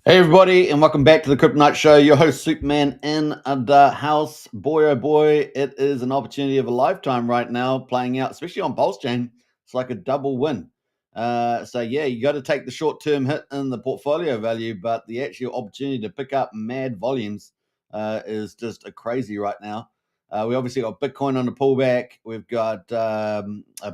Hey everybody, and welcome back to the Kryptonite Show. Your host Superman in the house. Boy, oh boy, it is an opportunity of a lifetime right now playing out, especially on PulseChain. It's like a double win. So yeah, you got to take the short-term hit in the portfolio value, but the actual opportunity to pick up mad volumes is just a crazy right now. We obviously got Bitcoin on the pullback. We've got a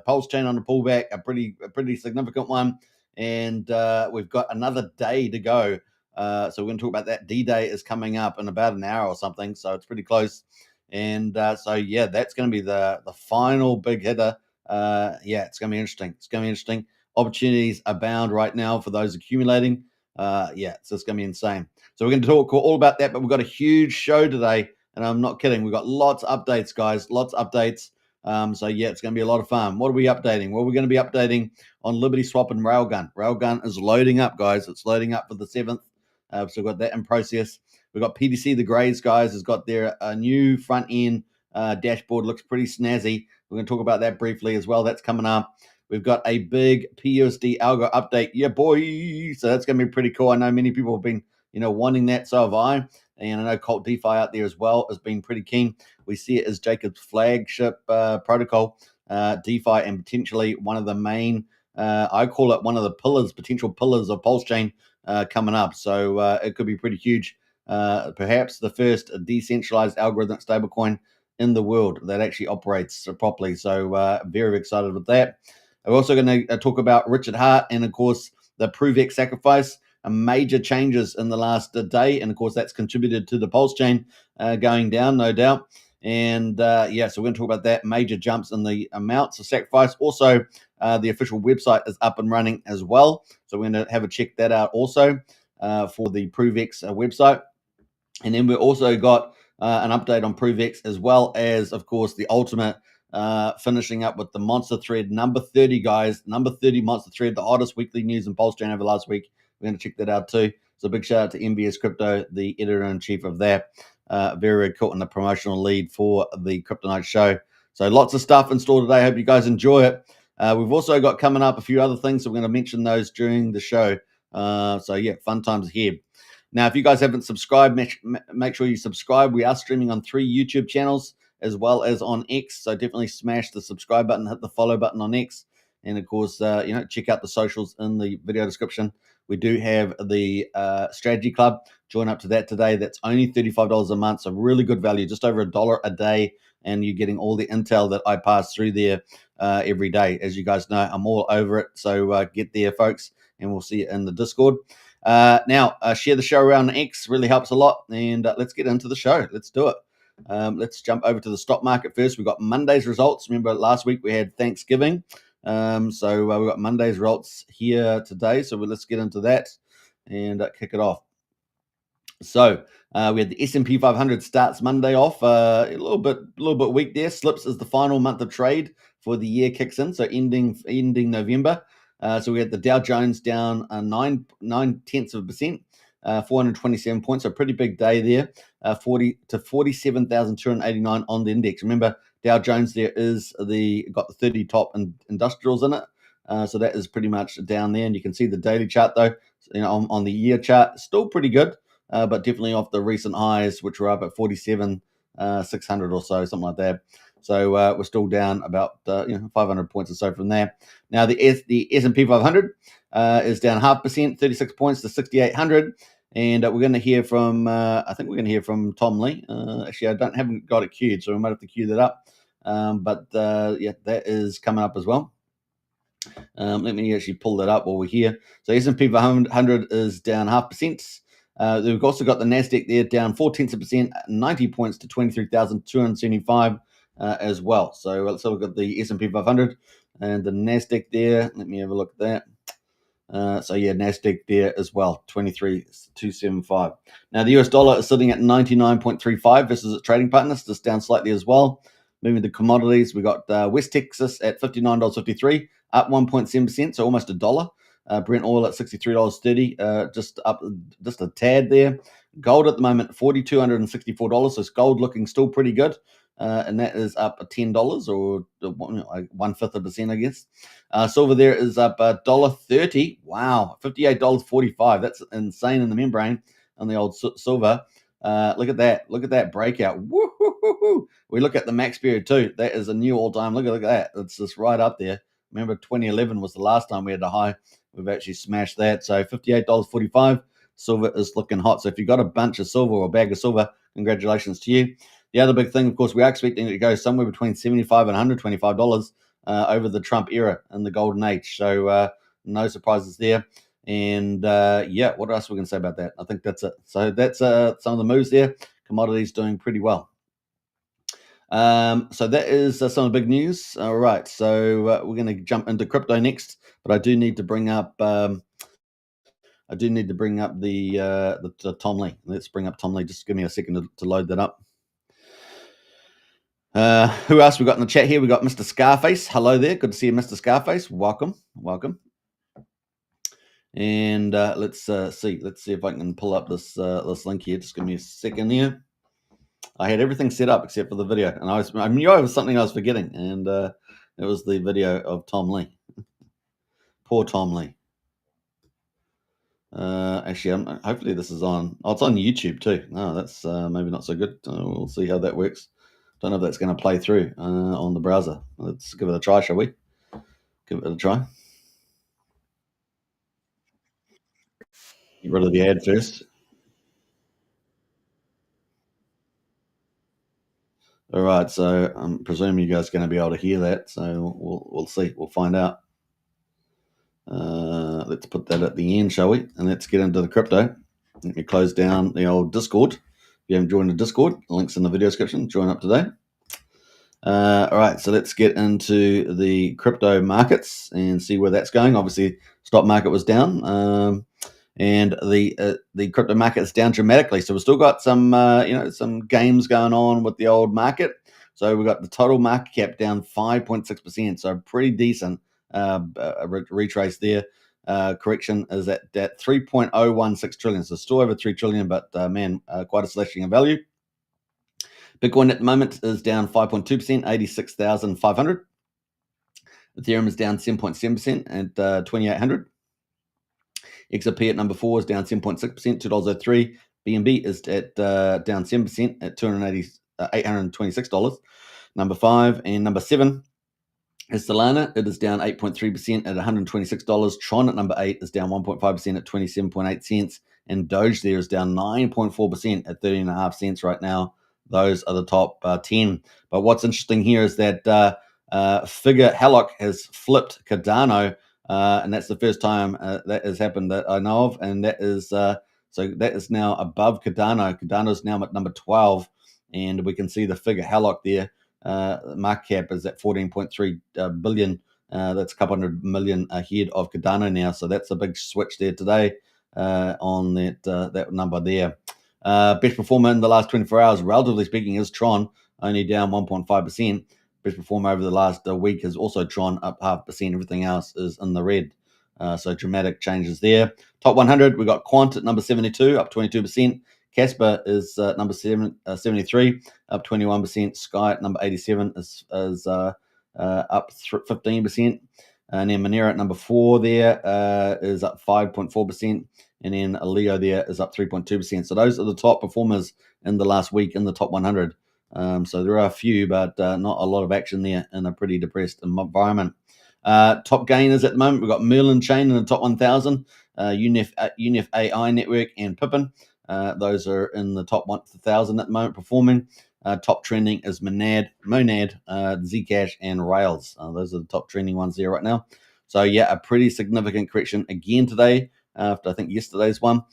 PulseChain on the pullback, a pretty significant one, and we've got another day to go. So we're going to talk about that. D-Day is coming up in about an hour or something, so it's pretty close. And so yeah, that's going to be the final big hitter. Yeah, it's going to be interesting. It's going to be interesting. Opportunities abound right now for those accumulating. Yeah, so it's going to be insane. So we're going to talk all about that, but we've got a huge show today, and I'm not kidding. We've got lots of updates, guys. Lots of updates. So yeah, it's going to be a lot of fun. What are we updating? Well, we're going to be updating on Liberty Swap and RailGun. RailGun is loading up, guys. It's loading up for the 7th. So we've got that in process. We've got PDC, the Grays guys, has got their new front end dashboard. Looks pretty snazzy. We're going to talk about that briefly as well. That's coming up. We've got a big PUSD Algo update. Yeah, boy. So that's going to be pretty cool. I know many people have been, wanting that. So have I. And I know Cult DeFi out there as well has been pretty keen. We see it as Jacob's flagship protocol, DeFi, and potentially one of the main, I call it one of the pillars, potential pillars of PulseChain coming up. So it could be pretty huge. Perhaps the first decentralized algorithmic stablecoin in the world that actually operates properly. So very excited with that. We're also going to talk about Richard Hart and, of course, the ProveX sacrifice. Major changes in the last day, and of course that's contributed to the PulseChain going down, no doubt. And yeah, so we're going to talk about that. Major jumps in the amounts of sacrifice. Also, the official website is up and running as well, so we're going to have a check that out also for the ProveX website. And then we've also got an update on ProveX, as well as, of course, the ultimate finishing up with the monster thread number 30, guys. Number 30 monster thread, the hottest weekly news in PulseChain over last week. We're going to check that out too. So big shout out to MBS Crypto, the editor-in-chief of that. Very, very cool, and the promotional lead for the Kryptonite Show. So lots of stuff in store today. Hope you guys enjoy it. We've also got coming up a few other things, so we're going to mention those during the show. So yeah, fun times ahead. Now, if you guys haven't subscribed, make sure you subscribe. We are streaming on 3 YouTube channels as well as on X, so definitely smash the subscribe button, hit the follow button on X, and of course, check out the socials in the video description. We do have the Strategy Club. Join up to that today. That's only $35 a month, so really good value, just over $1 a day, and you're getting all the intel that I pass through there every day. As you guys know, I'm all over it, so get there, folks, and we'll see you in the Discord. Now, share the show around X, really helps a lot, and let's get into the show. Let's do it. Let's jump over to the stock market first. We've got Monday's results. Remember, last week we had Thanksgiving. So we've got Monday's results here today. So let's get into that and kick it off. So we had the S&P 500 starts Monday off a little bit weak there. Slips as the final month of trade for the year kicks in. So ending November. So we had the Dow Jones down 9/10%, 427 points. So pretty big day there. 40 to 47,289 on the index. Remember, Dow Jones there got the 30 top industrials in it. So that is pretty much down there. And you can see the daily chart though, on the year chart, still pretty good, but definitely off the recent highs, which were up at 47,600 or so, something like that. So we're still down about 500 points or so from there. Now the S&P 500 is down 0.5%, 36 points to 6,800. And we're going to hear from, I think we're going to hear from Tom Lee. Actually, I haven't got it queued, so we might have to queue that up. But yeah, that is coming up as well. Let me actually pull that up while we're here. So S&P 500 is down 0.5%. We've also got the Nasdaq there down 0.4%, 90 points to 23,275 as well. So let's have a look at the S&P 500 and the Nasdaq there. Let me have a look at that. So yeah, Nasdaq there as well, 23,275. Now the US dollar is sitting at 99.35 versus its trading partners, just down slightly as well. Moving to commodities, we got West Texas at $59.53, up 1.7%, so almost $1. Brent oil at $63.30, just up just a tad there. Gold at the moment $4,264, so gold looking still pretty good. and that is up $10 or 1/5%, I guess. Silver there is up $1.30. Wow, $58.45. That's insane in the membrane on the old silver. Look at that. Look at that breakout. Woo-hoo-hoo-hoo. We look at the max period too. That is a new all-time. Look at that. It's just right up there. Remember, 2011 was the last time we had a high. We've actually smashed that. So $58.45. Silver is looking hot. So if you've got a bunch of silver or a bag of silver, congratulations to you. The other big thing, of course, we are expecting it to go somewhere between $75 and $125 over the Trump era in the golden age. So no surprises there. And yeah, what else we can say about that? I think that's it. So that's some of the moves there. Commodities doing pretty well. So that is some of the big news. All right, so we're going to jump into crypto next, but I do need to bring up the Tom Lee. Let's bring up Tom Lee. Just give me a second to load that up. Who else we got in the chat here? We got Mr. Scarface. Hello there. Good to see you, Mr. Scarface. Welcome. And let's see. Let's see if I can pull up this link here. Just give me a second here. I had everything set up except for the video, and I knew it was something I was forgetting, and it was the video of Tom Lee. Poor Tom Lee. Actually, hopefully this is on. Oh, it's on YouTube too. No, that's maybe not so good. We'll see how that works. Don't know if that's going to play through on the browser. Let's give it a try, shall we? Give it a try. Get rid of the ad first. All right, so I'm presuming you guys are going to be able to hear that. So we'll see. We'll find out. Let's put that at the end, shall we? And let's get into the crypto. Let me close down the old Discord. If you haven't joined the Discord, the link's in the video description. Join up today. All right, so let's get into the crypto markets and see where that's going. Obviously, stock market was down, and the crypto market is down dramatically. So we've still got some some games going on with the old market. So we've got the total market cap down 5.6%. So pretty decent retrace there. Correction is at 3.016 trillion. So still over 3 trillion, but man, quite a slashing in value. Bitcoin at the moment is down 5.2%, 86,500. Ethereum is down 7.7% at 2,800. XRP at number 4 is down 7.6%, $2.03. BNB is at down 7% at $826. Number 5 and number 7 is Solana. It is down 8.3% at $126. Tron at number 8 is down 1.5% at 27.8 cents. And Doge there is down 9.4% at 13.5 cents right now. Those are the top 10. But what's interesting here is that Figure Hallock has flipped Cardano, and that's the first time that has happened that I know of. And that is so that is now above Cardano. Cardano is now at number 12, and we can see the Figure Hallock there. Market cap is at 14.3 billion. That's a couple hundred million ahead of Cardano now. So that's a big switch there today on that number there. Best performer in the last 24 hours, relatively speaking, is Tron, only down 1.5%. Best performer over the last week is also Tron, up 0.5%. Everything else is in the red. So dramatic changes there. Top 100, we got Quant at number 72, up 22%. Casper is number 73, up 21%. Sky at number 87 is up 15%. And then Monero at number 4 there is up 5.4%. And then Leo there is up 3.2%. So those are the top performers in the last week in the top 100. So there are a few, but not a lot of action there in a pretty depressed environment. Top gainers at the moment, we've got Merlin Chain in the top 1,000, Unif AI Network, and Pippin. Those are in the top 1,000 at the moment performing. Top trending is Monad, Zcash, and Rails. Those are the top trending ones there right now. So yeah, a pretty significant correction again today after I think yesterday's one.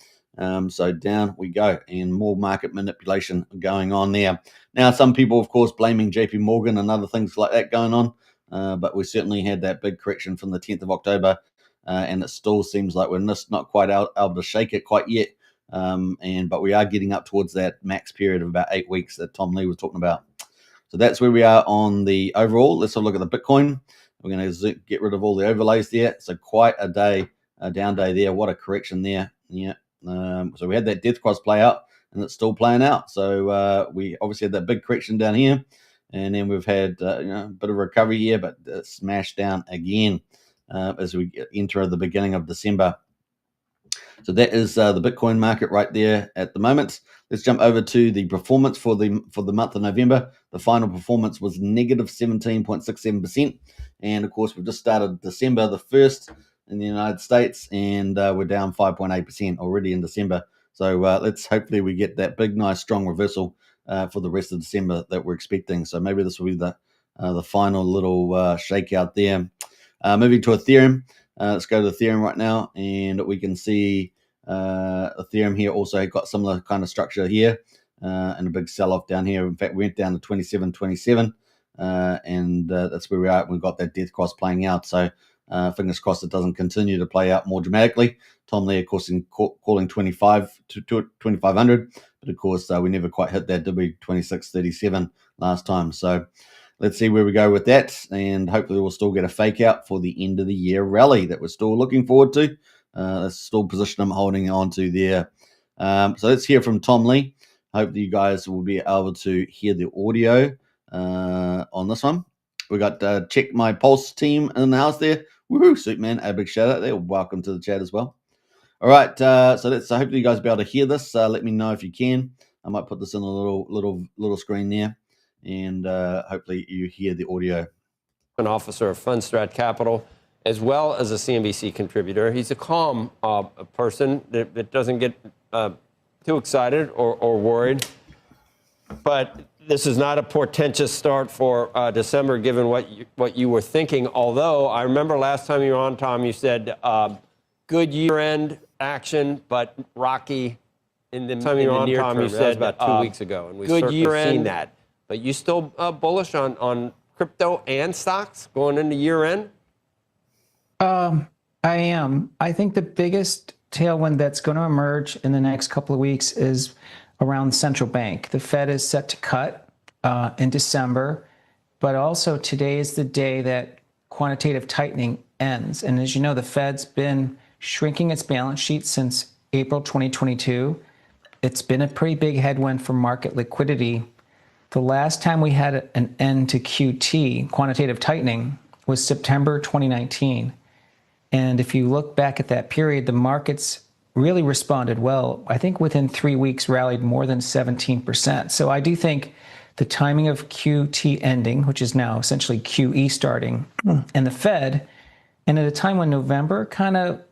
So down we go, and more market manipulation going on there. Now, some people, of course, blaming JP Morgan and other things like that going on, but we certainly had that big correction from the 10th of October, and it still seems like we're just not quite able to shake it quite yet. But we are getting up towards that max period of about 8 weeks that Tom Lee was talking about. So that's where we are on the overall. Let's have a look at the Bitcoin. We're going to get rid of all the overlays there. So quite a day, a down day there. What a correction there. Yeah. So we had that death cross play out, and it's still playing out. So we obviously had that big correction down here. and then we've had a bit of recovery here, but smashed down again as we enter the beginning of December. So that is the Bitcoin market right there at the moment. Let's jump over to the performance for the month of November. The final performance was negative 17.67%. And of course, we've just started December the 1st in the United States, and we're down 5.8% already in December. So let's hopefully we get that big, nice, strong reversal for the rest of December that we're expecting. So maybe this will be the final little shakeout there. Moving to Ethereum. Let's go to Ethereum right now, and we can see Ethereum here also got similar kind of structure here, and a big sell-off down here. In fact, we went down to 27.27, and that's where we are. We've got that death cross playing out, so fingers crossed it doesn't continue to play out more dramatically. Tom Lee, of course, calling 25 to 2,500, but of course we never quite hit that, did we? 26.37 last time. So let's see where we go with that, and hopefully we'll still get a fake out for the end of the year rally that we're still looking forward to. That's still position I'm holding on to there. So let's hear from Tom Lee. Hope that you guys will be able to hear the audio on this one. We got Check My Pulse team in the house there. Woohoo, Superman, a big shout out there. Welcome to the chat as well. All right, so hopefully you guys will be able to hear this. Let me know if you can. I might put this in a little screen there, and hopefully you hear the audio. An officer of Fundstrat Capital, as well as a CNBC contributor. He's a calm person that doesn't get too excited or worried. But this is not a portentous start for December, given what you were thinking. Although I remember last time you were on, Tom, you said good year-end action, but rocky in the near term. You said about 2 weeks ago, and we've certainly seen that. But you still bullish on crypto and stocks going into year-end? I am. I think the biggest tailwind that's going to emerge in the next couple of weeks is around the central bank. The Fed is set to cut in December, but also today is the day that quantitative tightening ends. And as you know, the Fed's been shrinking its balance sheet since April 2022. It's been a pretty big headwind for market liquidity. The last time we had an end to QT, quantitative tightening, was September 2019. And if you look back at that period, the markets really responded well. I think within 3 weeks rallied more than 17%. So I do think the timing of QT ending, which is now essentially QE starting, and the Fed, and at a time when November kind of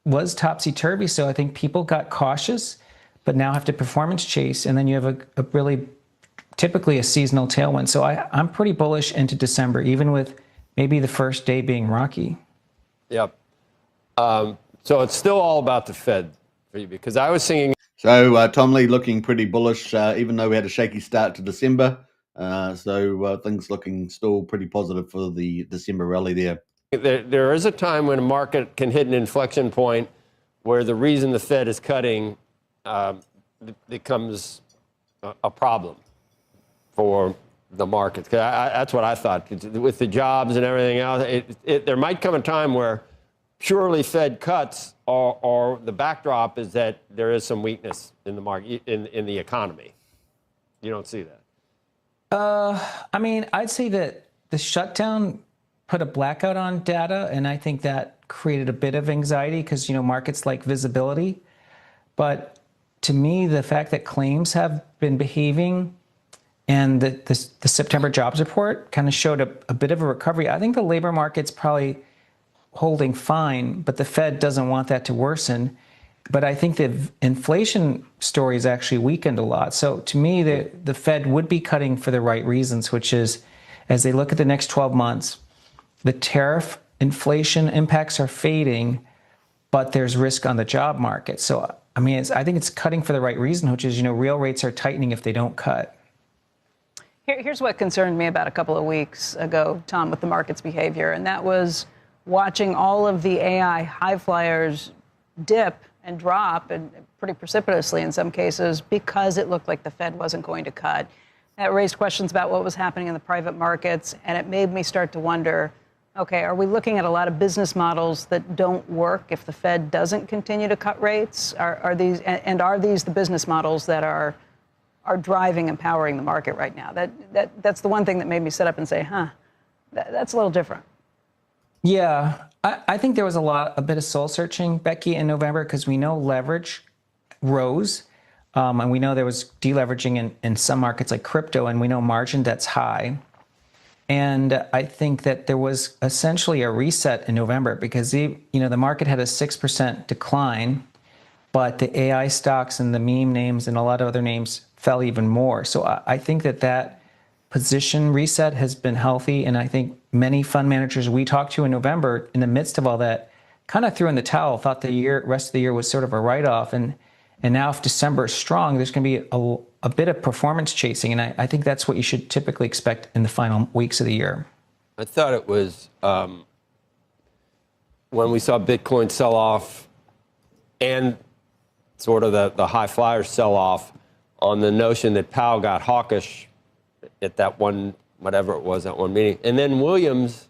was topsy-turvy, so I think people got cautious, but now have to performance chase, and then you have a really typically a seasonal tailwind. So I'm pretty bullish into December, even with maybe the first day being rocky. Yep. So it's still all about the Fed for you, because I was thinking. So Tom Lee looking pretty bullish, even though we had a shaky start to December. So things looking still pretty positive for the December rally there. There is a time when a market can hit an inflection point where the reason the Fed is cutting becomes a problem for the market. That's what I thought. With the jobs and everything else, there might come a time where purely Fed cuts, or the backdrop is that there is some weakness in the market, in the economy. You don't see that? I mean, I'd say that the shutdown put a blackout on data, and I think that created a bit of anxiety because, you know, markets like visibility. But to me, the fact that claims have been behaving and the September jobs report kind of showed a bit of a recovery. I think the labor market's probably holding fine, but the Fed doesn't want that to worsen. But I think the inflation story is actually weakened a lot. So to me, the Fed would be cutting for the right reasons, which is as they look at the next 12 months, the tariff inflation impacts are fading, but there's risk on the job market. So, I mean, I think it's cutting for the right reason, which is, you know, real rates are tightening if they don't cut. Here's what concerned me about a couple of weeks ago, Tom, with the market's behavior, and that was watching all of the AI high flyers dip and drop, and pretty precipitously in some cases, because it looked like the Fed wasn't going to cut. That raised questions about what was happening in the private markets, and it made me start to wonder, okay, are we looking at a lot of business models that don't work if the Fed doesn't continue to cut rates? Are these the business models that are are driving and powering the market right now. That's the one thing that made me sit up and say, that's a little different. Yeah, I think there was a bit of soul searching, Becky, in November, because we know leverage rose, and we know there was deleveraging in some markets like crypto, and we know margin debt's high. And I think that there was essentially a reset in November because the market had a 6% decline, but the AI stocks and the meme names and a lot of other names fell even more. So I think that position reset has been healthy, and I think many fund managers we talked to in November, in the midst of all that, kind of threw in the towel, thought the rest of the year was sort of a write-off, and now if December is strong, there's going to be a bit of performance chasing, and I think that's what you should typically expect in the final weeks of the year. I thought it was when we saw Bitcoin sell off and sort of the high flyers sell off on the notion that Powell got hawkish at that one, whatever it was, that one meeting. And then Williams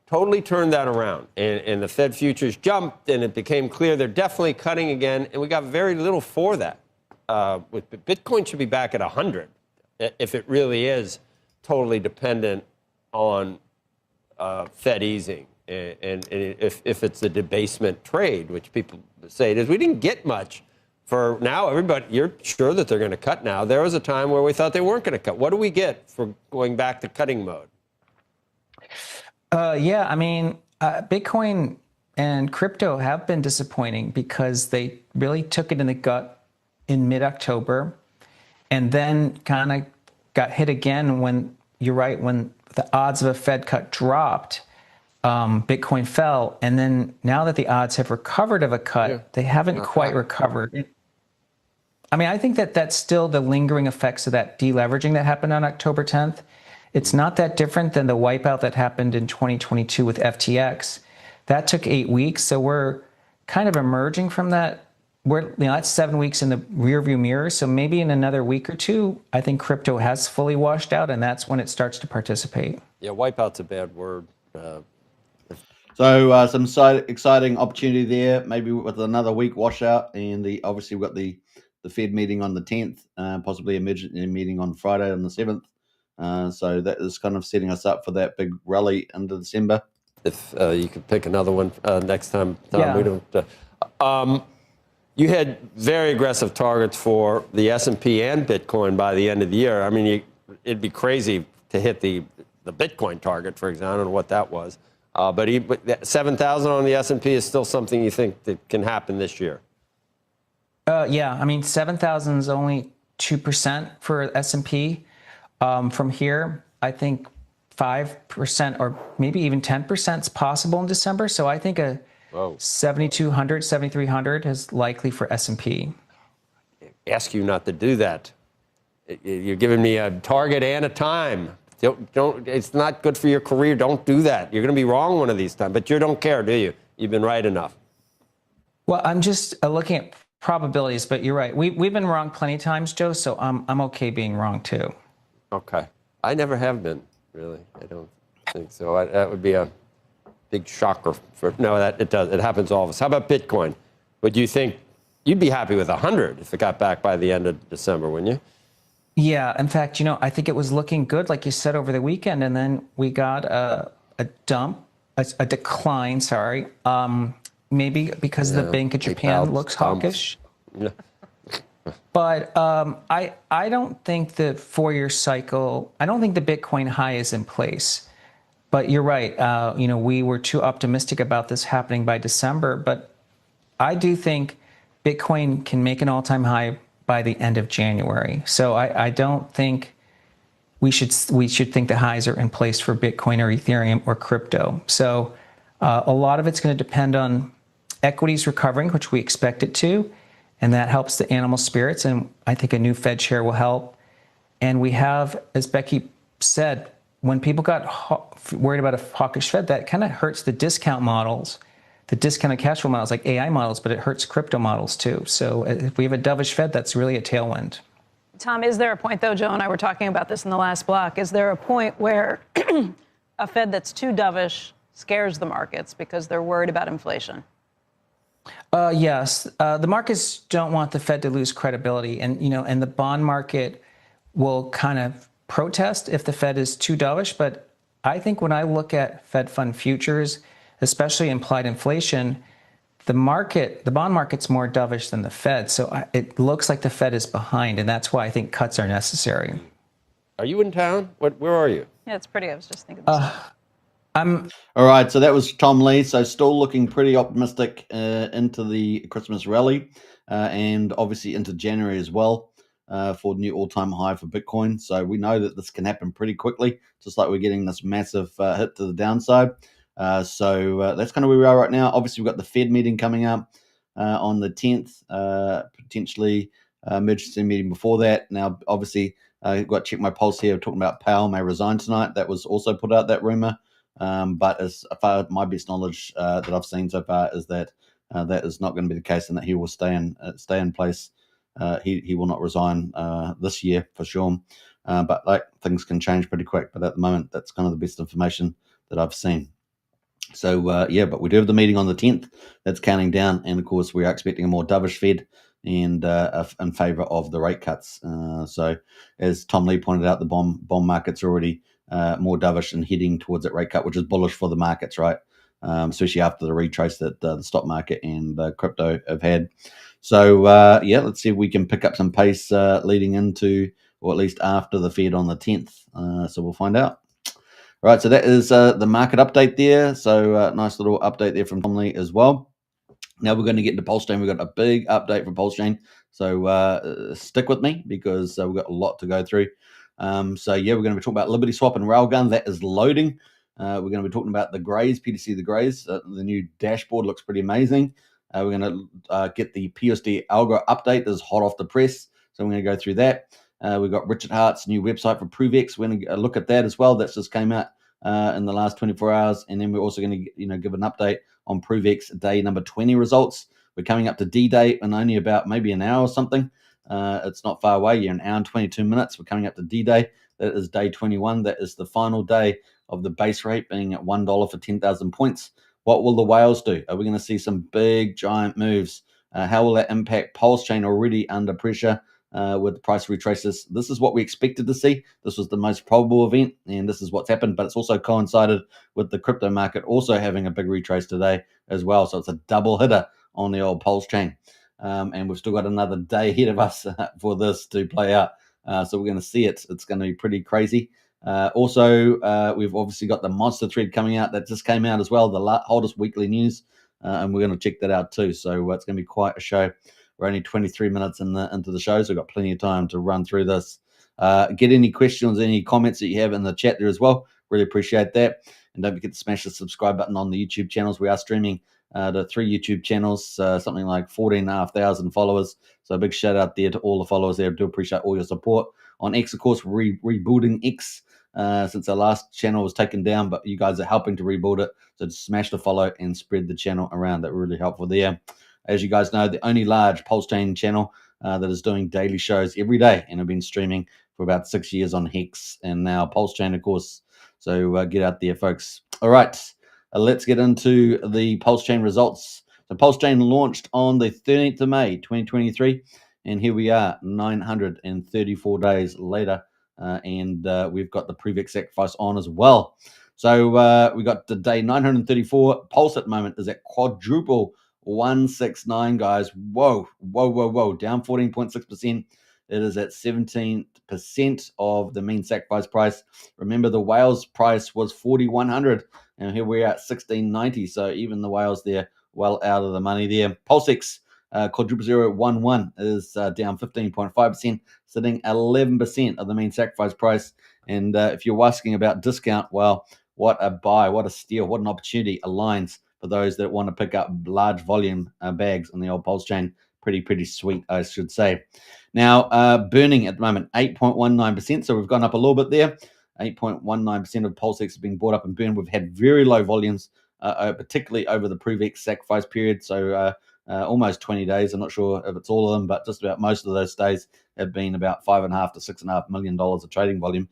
totally turned that around. And the Fed futures jumped, and it became clear they're definitely cutting again. And we got very little for that. Bitcoin should be back at 100 if it really is totally dependent on Fed easing. And if it's a debasement trade, which people say it is, we didn't get much. For now, everybody, you're sure that they're going to cut now. There was a time where we thought they weren't going to cut. What do we get for going back to cutting mode? Yeah, I mean, Bitcoin and crypto have been disappointing because they really took it in the gut in mid-October and then kind of got hit again when, you're right, when the odds of a Fed cut dropped. Bitcoin fell, and then now that the odds have recovered of a cut, they haven't quite recovered. I mean, I think that's still the lingering effects of that deleveraging that happened on October 10th. It's not that different than the wipeout that happened in 2022 with FTX. That took 8 weeks, so we're kind of emerging from that. That's 7 weeks in the rearview mirror, so maybe in another week or two, I think crypto has fully washed out, and that's when it starts to participate. Yeah, wipeout's a bad word. So some exciting opportunity there, maybe with another week washout, and obviously we've got the Fed meeting on the 10th, possibly a meeting on Friday on the 7th. So that is kind of setting us up for that big rally into December. If you could pick another one next time, Tom, yeah. we don't. You had very aggressive targets for the S&P and Bitcoin by the end of the year. I mean, it'd be crazy to hit the Bitcoin target, for example. I don't know what that was. But 7,000 on the S&P is still something you think that can happen this year? Yeah, I mean, 7,000 is only 2% for S&P. From here, I think 5% or maybe even 10% is possible in December. So I think a 7,200, 7,300 is likely for S&P. I ask you not to do that. You're giving me a target and a time. Don't. It's not good for your career. Don't do that. You're going to be wrong one of these times. But you don't care, do you? You've been right enough. Well, I'm just looking at probabilities. But you're right. We've been wrong plenty of times, Joe. So I'm okay being wrong too. Okay. I never have been, really. I don't think so. That would be a big shocker. It does. It happens to all of us. How about Bitcoin? Would you think you'd be happy with 100 if it got back by the end of December, wouldn't you? Yeah. In fact, I think it was looking good, like you said, over the weekend. And then we got a decline, sorry. Maybe because the Bank of Japan looks hawkish. Yeah. But I don't think the 4-year cycle, I don't think the Bitcoin high is in place. But you're right. We were too optimistic about this happening by December. But I do think Bitcoin can make an all-time high by the end of January. So I don't think we should think the highs are in place for Bitcoin or Ethereum or crypto. So a lot of it's going to depend on equities recovering, which we expect it to. And that helps the animal spirits. And I think a new Fed chair will help. And we have, as Becky said, when people got worried about a hawkish Fed, that kind of hurts the discount models, the discounted cash flow models like AI models, but it hurts crypto models too. So if we have a dovish Fed, that's really a tailwind. Tom, is there a point, though, Joe and I were talking about this in the last block, is there a point where a Fed that's too dovish scares the markets because they're worried about inflation? Yes, the markets don't want the Fed to lose credibility, and and the bond market will kind of protest if the Fed is too dovish. But I think when I look at Fed fund futures, especially implied inflation, the bond market's more dovish than the Fed. So it looks like the Fed is behind, and that's why I think cuts are necessary. Are you in town? Where are you? Yeah, it's pretty. I was just thinking the same. All right, so that was Tom Lee. So still looking pretty optimistic into the Christmas rally and obviously into January as well for new all-time high for Bitcoin. So we know that this can happen pretty quickly, just like we're getting this massive hit to the downside. So that's kind of where we are right now. Obviously, we've got the Fed meeting coming up on the 10th, potentially emergency meeting before that. Now, obviously, I've got to check my pulse here. We're talking about Powell may resign tonight. That was also put out, that rumor. But as far as my best knowledge that I've seen so far is that that is not going to be the case, and that he will stay in place. He will not resign this year for sure. But like, things can change pretty quick. But at the moment, that's kind of the best information that I've seen. So yeah, but we do have the meeting on the 10th. That's counting down, and of course we are expecting a more dovish Fed and in favour of the rate cuts. So as Tom Lee pointed out, the bond market's already more dovish and heading towards that rate cut, which is bullish for the markets, right? Especially after the retrace that the stock market and crypto have had. So yeah, let's see if we can pick up some pace leading into, or at least after the Fed on the 10th. So we'll find out. All right, so that is the market update there. So nice little update there from Tom Lee as well. Now we're going to get into PulseChain. We've got a big update for PulseChain. So stick with me because we've got a lot to go through. So yeah, we're going to be talking about Liberty Swap and RailGun. That is loading. We're going to be talking about the Grays, PTC the Grays. The new dashboard looks pretty amazing. We're going to get the PUSD Algo update. This is hot off the press. So we're going to go through that. We've got Richard Hart's new website for ProveX. We're going to look at that as well. That's just came out in the last 24 hours. And then we're also going to give an update on ProveX day number 20 results. We're coming up to D-Day in only about maybe an hour or something. It's not far away. You're an hour and 22 minutes. We're coming up to D-Day. That is day 21. That is the final day of the base rate being at $1 for 10,000 points. What will the whales do? Are we going to see some big, giant moves? How will that impact PulseChain, already under pressure with the price retraces? This is what we expected to see. This was the most probable event, and this is what's happened. But it's also coincided with the crypto market also having a big retrace today as well. So it's a double hitter on the old PulseChain. And we've still got another day ahead of us for this to play out. So we're going to see it. It's going to be pretty crazy. Also, we've obviously got the monster thread coming out that just came out as well, the hottest weekly news, and we're going to check that out too. So it's going to be quite a show. We're only 23 minutes into the show, so we've got plenty of time to run through this. Get any questions, any comments that you have in the chat there as well. Really appreciate that. And don't forget to smash the subscribe button on the YouTube channels. We are streaming to 3 YouTube channels, something like 14,500 followers. So a big shout out there to all the followers there. I do appreciate all your support. On X, of course, rebuilding X since our last channel was taken down, but you guys are helping to rebuild it. So just smash the follow and spread the channel around. That really helpful there. As you guys know, the only large PulseChain channel that is doing daily shows every day, and I've been streaming for about 6 years on Hex and now PulseChain, of course. So get out there, folks. All right, let's get into the PulseChain results. So PulseChain launched on the 13th of May, 2023, and here we are 934 days later, and we've got the ProveX sacrifice on as well. So we got the day 934. Pulse at the moment is at quadruple 169, guys. Whoa. Down 14.6%. It is at 17% of the mean sacrifice price. Remember, the whales price was 4,100, and here we're at 1,690. So even the whales there, well out of the money there. PulseX quadruple 011 is down 15.5%, sitting 11% of the mean sacrifice price. And if you're asking about discount, well, what a buy, what a steal, what an opportunity aligns for those that want to pick up large volume bags on the old PulseChain. Pretty sweet, I should say. Now, burning at the moment, 8.19%. So we've gone up a little bit there. 8.19% of PulseX is being bought up and burned. We've had very low volumes, particularly over the ProveX sacrifice period. So almost 20 days. I'm not sure if it's all of them, but just about most of those days have been about $5.5 to $6.5 million of trading volume,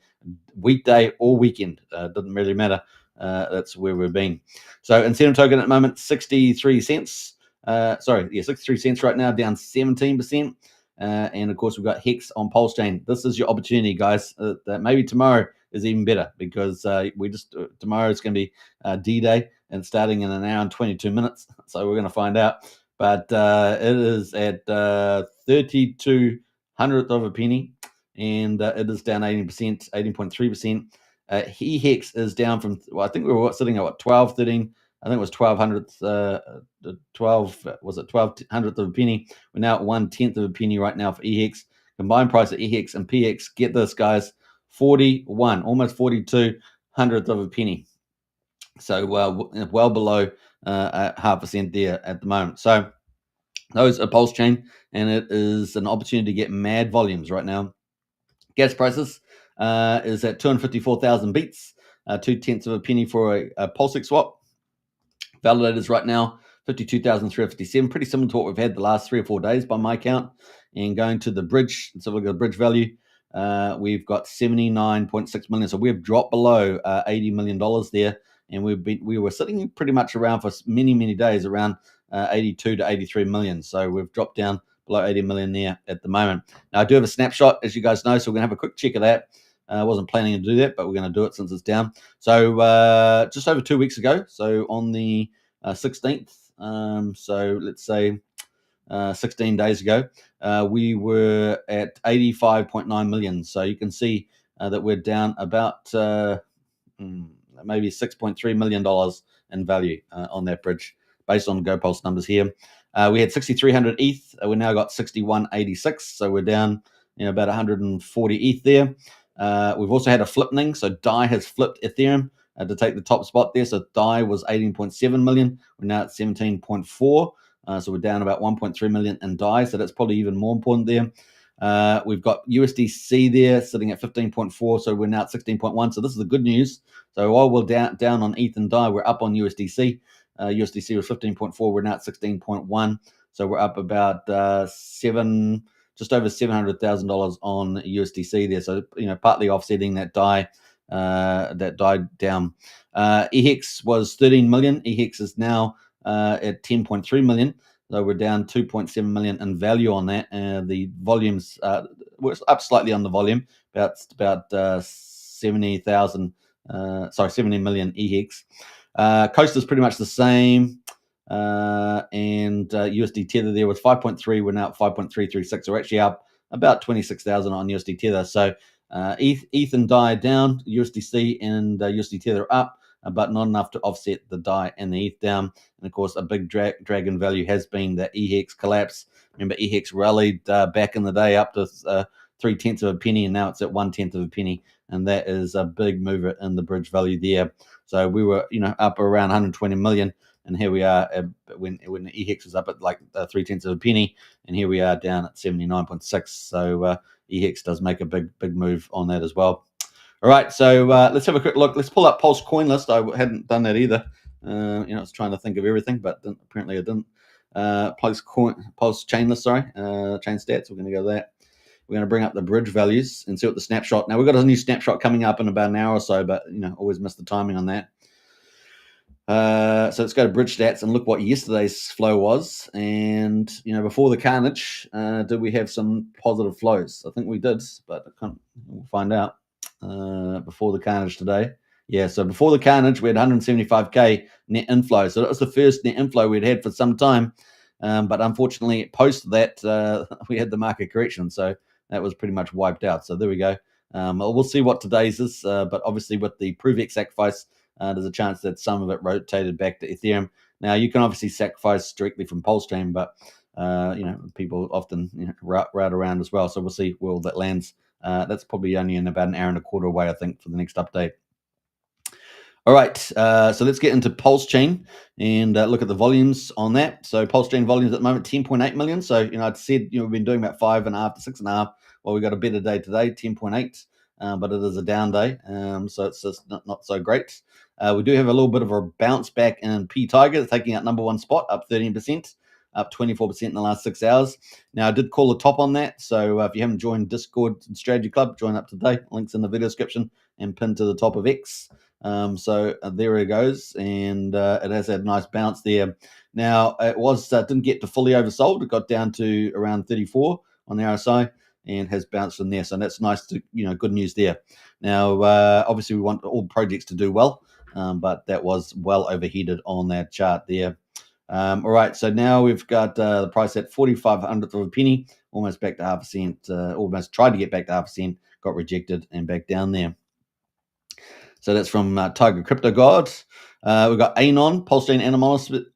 weekday or weekend. Doesn't really matter. That's where we've been. So incentive token at the moment, 63 cents. Sorry, yeah, 63 cents right now, down 17%. And of course, we've got Hex on PulseChain. This is your opportunity, guys. That maybe tomorrow is even better because tomorrow is going to be D-Day and starting in an hour and 22 minutes. So we're going to find out. But it is at 32 hundredth of a penny, and it is down 18%, 18.3%. Hex is down from, well, I think we were sitting at what, 12, 13. I think it was 12 hundredths, 12, was it 12 hundredth of a penny? We're now at 1/10 of a penny right now for EHEX. Combined price of EHEX and PX, get this, guys, 41, almost 42 hundredth of a penny. So well below 0.5% there at the moment. So those are PulseChain, and it is an opportunity to get mad volumes right now. Gas prices is at 254,000 beats, 0.2 of a penny for a PulseX swap. Validators right now, 52,357, pretty similar to what we've had the last 3 or 4 days by my count. And going to the bridge, let's have a look at the bridge value. We've got 79.6 million, so we've dropped below $80 million there, and we were sitting pretty much around for many days around 82 to 83 million. So we've dropped down below 80 million there at the moment. Now I do have a snapshot, as you guys know, so we're gonna have a quick check of that. I wasn't planning to do that, but we're going to do it since it's down. So just over 2 weeks ago, so on the 16th, so let's say 16 days ago, we were at 85.9 million. So you can see that we're down about maybe $6.3 million in value on that bridge based on GoPulse numbers here. We had 6,300 ETH. We now got 6186. So we're down about 140 ETH there. We've also had a flippening. So DAI has flipped Ethereum to take the top spot there. So DAI was 18.7 million. We're now at 17.4. So we're down about 1.3 million in DAI. So that's probably even more important there. We've got USDC there sitting at 15.4. So we're now at 16.1. So this is the good news. So while we're down on ETH and DAI, we're up on USDC. USDC was 15.4. We're now at 16.1. So we're up about just over $700,000 on USDC there. So partly offsetting that DAI down. EHEX was 13 million. EHEX is now at 10.3 million. So we're down 2.7 million in value on that. The volumes we're up slightly on the volume, about 70,000. 70 million EHEX. Coast is pretty much the same. And USD Tether there was 5.3. We're now at 5.336. So we're actually up about 26,000 on USD Tether. So ETH and DAI down, USDC and USD Tether up, but not enough to offset the DAI and the ETH down. And of course, a big drag in value has been the EHEX collapse. Remember, EHEX rallied back in the day up to 0.3 of a penny, and now it's at 1/10 of a penny, and that is a big mover in the bridge value there. So we were, up around 120 million. And here we are when the EHEX was up at like 0.3 of a penny, and here we are down at 79.6. So EHEX does make a big move on that as well. All right, so let's have a quick look. Let's pull up Pulse coin list. I hadn't done that either. I was trying to think of everything, but apparently I didn't. Pulse chain list, sorry, chain stats. We're going to go to that. We're going to bring up the bridge values and see what the snapshot. Now we've got a new snapshot coming up in about an hour or so, but always miss the timing on that. So let's go to bridge stats and look what yesterday's flow was. And before the carnage, did we have some positive flows? I think we did, but we'll find out before the carnage today. Yeah, so before the carnage, we had 175k net inflow. So that was the first net inflow we'd had for some time. But unfortunately, post that, we had the market correction. So that was pretty much wiped out. So there we go. We'll see what today's is. But obviously with the ProveX sacrifice, there's a chance that some of it rotated back to Ethereum. Now, you can obviously sacrifice directly from PulseChain, but people often route around as well. So we'll see where all that lands. That's probably only in about an hour and a quarter away, I think, for the next update. All right, so let's get into PulseChain and look at the volumes on that. So PulseChain volumes at the moment, 10.8 million. So, I'd said, we've been doing about 5.5 to 6.5. Well, we got a better day today, 10.8. But it is a down day, so it's just not so great. We do have a little bit of a bounce back in P Tiger, taking out number one spot, up 13%, up 24% in the last 6 hours. Now, I did call a top on that, so if you haven't joined Discord and Strategy Club, join up today. Links in the video description and pinned to the top of X. So there it goes, and it has had a nice bounce there. Now it was didn't get to fully oversold. It got down to around 34 on the RSI and has bounced from there. So that's nice to good news there. Now obviously we want all projects to do well, but that was well overheated on that chart there. All right, so now we've got the price at 45/100th of a penny, almost back to half a cent. Almost tried to get back to half a cent, got rejected and back down there. So that's from Tiger Crypto God. We've got Anon, PulseChain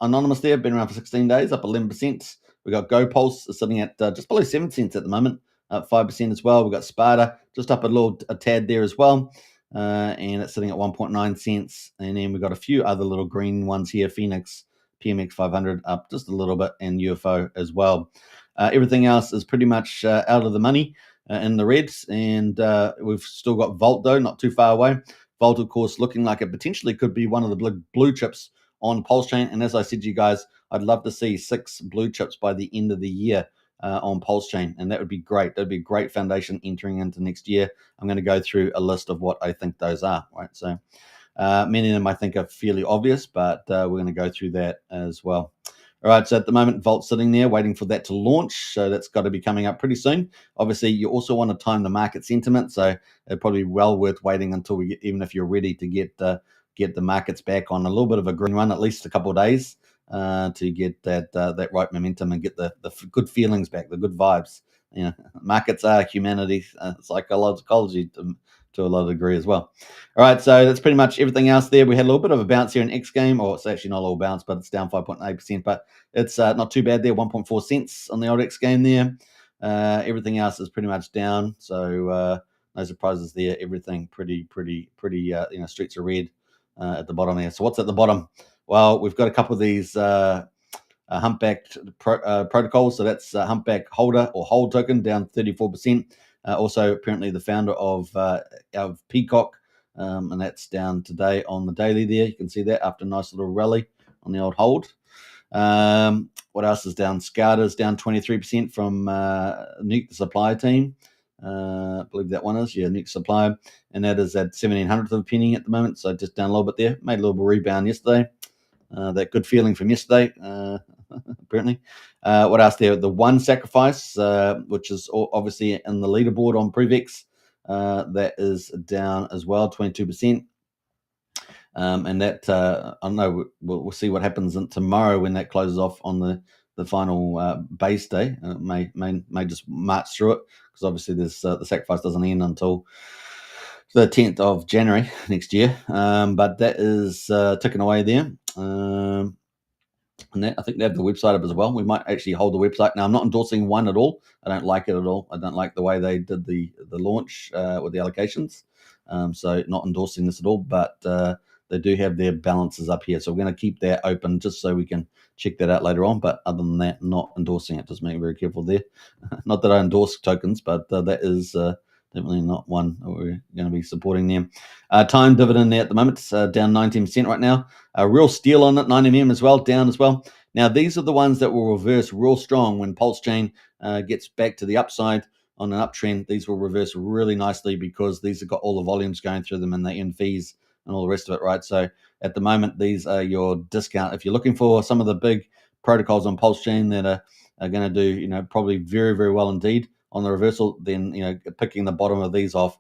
Anonymous there, been around for 16 days, up 11%. We've got GoPulse sitting at just below 7 cents at the moment, up 5% as well. We've got Sparta just up a tad there as well, and it's sitting at 1.9 cents. And then we've got a few other little green ones here, Phoenix, PMX 500 up just a little bit, and UFO as well. Everything else is pretty much out of the money in the reds, and we've still got Volt though, not too far away. Volt, of course, looking like it potentially could be one of the blue chips on PulseChain. And as I said to you guys, I'd love to see 6 blue chips by the end of the year on PulseChain, and that would be great. That'd be a great foundation entering into next year. I'm going to go through a list of what I think those are. Right, so many of them I think are fairly obvious, but we're going to go through that as well. All right, so at the moment, Volt's sitting there waiting for that to launch. So that's got to be coming up pretty soon. Obviously, you also want to time the market sentiment. So it'd probably be well worth waiting until we get, even if you're ready to get the markets back on a little bit of a green run, at least a couple of days, to get that right momentum and get the good feelings back, the good vibes. Markets are humanity, psychology to a lot of degree as well. All right, so that's pretty much everything else there. We had a little bit of a bounce here in X game, or it's actually not a little bounce, but it's down 5.8%, but it's not too bad there, 1.4 cents on the old X game there. Everything else is pretty much down, so no surprises there. Everything pretty streets are red at the bottom there. So what's at the bottom? Well, we've got a couple of these humpback protocols. So that's humpback holder or hold token down 34%. Also, apparently the founder of Peacock, and that's down today on the daily there. You can see that after a nice little rally on the old hold. What else is down? Scouter's down 23% from Nuke the Supply team. I believe that one is, Nuke Supply, and that is at 1700th of a penny at the moment. So just down a little bit there. Made a little rebound yesterday. That good feeling from yesterday, apparently. What else there? The one sacrifice, which is obviously in the leaderboard on ProveX, that is down as well, 22%. And that I don't know. We'll see what happens tomorrow when that closes off on the final base day. May just march through it, because obviously the sacrifice doesn't end until the 10th of January next year. But that is ticking away there. And I think they have the website up as well. We might actually hold the website. Now, I'm not endorsing one at all. I don't like it at all. I don't like the way they did the launch with the allocations. So not endorsing this at all, but they do have their balances up here. So we're going to keep that open just so we can check that out later on. But other than that, not endorsing it. Just being very careful there. Not that I endorse tokens, but that is definitely not one that we're going to be supporting them. Time dividend there at the moment, down 19% right now. Real steel on it, 9mm as well, down as well. Now, these are the ones that will reverse real strong when PulseChain gets back to the upside on an uptrend. These will reverse really nicely because these have got all the volumes going through them and they earn fees and all the rest of it, right? So at the moment, these are your discount. If you're looking for some of the big protocols on PulseChain that are going to do, probably very, very well indeed on the reversal, then, picking the bottom of these off